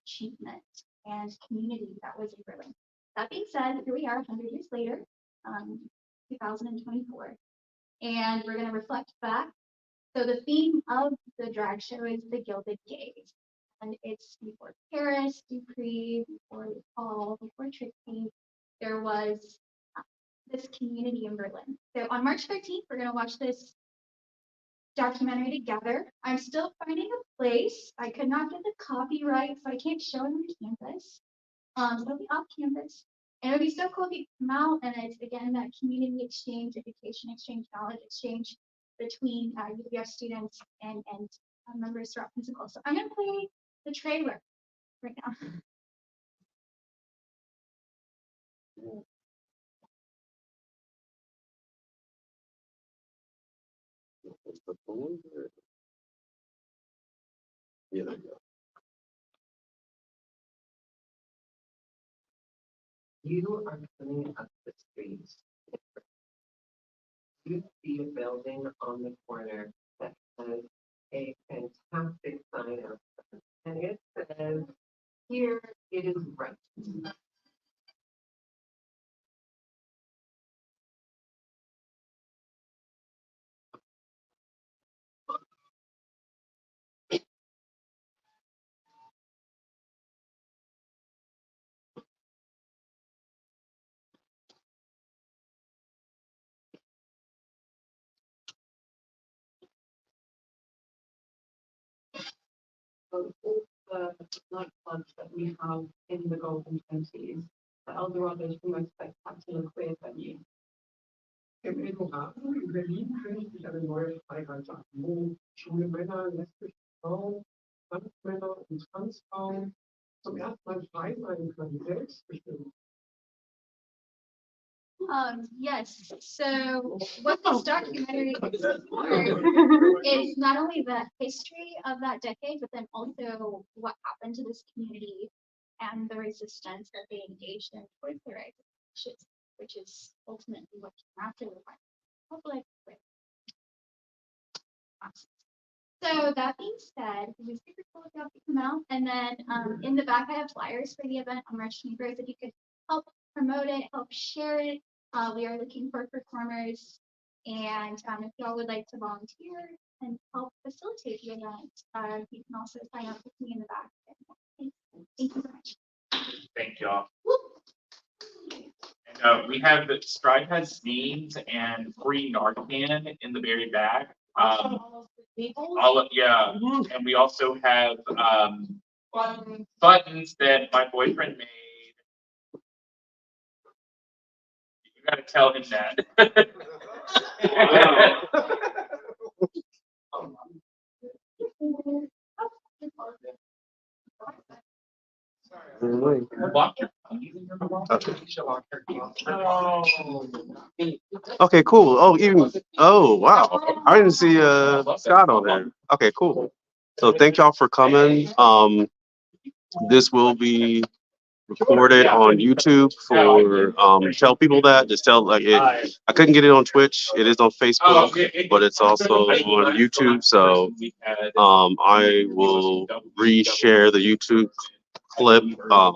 achievement and community that was in Berlin. That being said, here we are 100 years later, 2024, and we're going to reflect back. So the theme of the drag show is the Gilded Gaze, and it's before Paris, Dupree, before Paul, before Trixie. There was this community in Berlin. So on March 13th, we're going to watch this documentary together. I'm still finding a place. I could not get the copyright, so I can't show it on campus. So it'll be off campus. And it would be so cool if you come out and it's again that community exchange, education exchange, knowledge exchange between UWF students and members throughout Pensacola. So I'm gonna play the trailer right now. Yeah, there you go. You are coming up the streets. You see a building on the corner that has a fantastic sign out front, and it says, "Here it is right." All the nightclubs that we have in the Golden 20s, the Eldorado's the most spectacular queer venue. Im Eldorado in Berlin könnte sich eine neue Freiheit sagen, wo schwule Männer, lesbische Frauen, Transmänner und Transfrauen zum ersten Mal frei sein können, selbstbestimmt. Yes, so what this documentary explores is not only the history of that decade, but then also what happened to this community and the resistance that they engaged in towards the rights of churches, which is ultimately what came after the fight. Hopefully, so that being said, it was super cool to have you come out. And then in the back, I have flyers for the event on March 21st. If you could help promote it, help share it. We are looking for performers. And if y'all would like to volunteer and help facilitate the event, you can also sign up with me in the back. Thank you so much. Thank y'all. And we have the Strive has zines and free Narcan in the very back. Yeah, and we also have buttons that my boyfriend made. You gotta tell him that. Okay, cool. Oh, even, oh, wow. I didn't see Scott on there. Okay, cool. So thank y'all for coming. This will be recorded on YouTube for tell people that. Just tell like it. I couldn't get it on Twitch. It is on Facebook, but it's also on YouTube. So I will reshare the YouTube clip or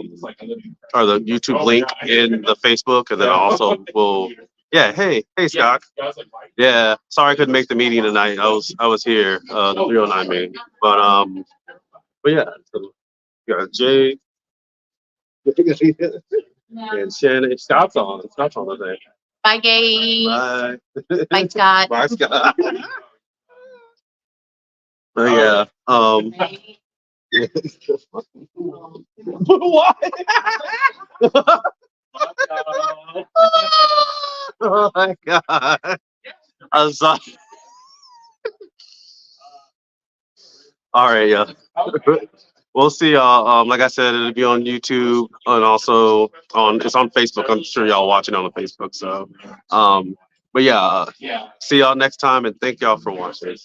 the YouTube link in the Facebook, and then I also will. Yeah. Hey Scott. Yeah. Sorry I couldn't make the meeting tonight. I was here the 309 meeting, but yeah. So, you got Jay. And Shannon, Scott's on the thing. Bye, Gabe. Bye. Bye, Scott. Bye, Scott. But yeah. What? Oh my God. I'm sorry. All right, yeah. We'll see y'all. Like I said, it'll be on YouTube and also it's on Facebook. I'm sure y'all watching on the Facebook. So but yeah, see y'all next time and thank y'all for watching.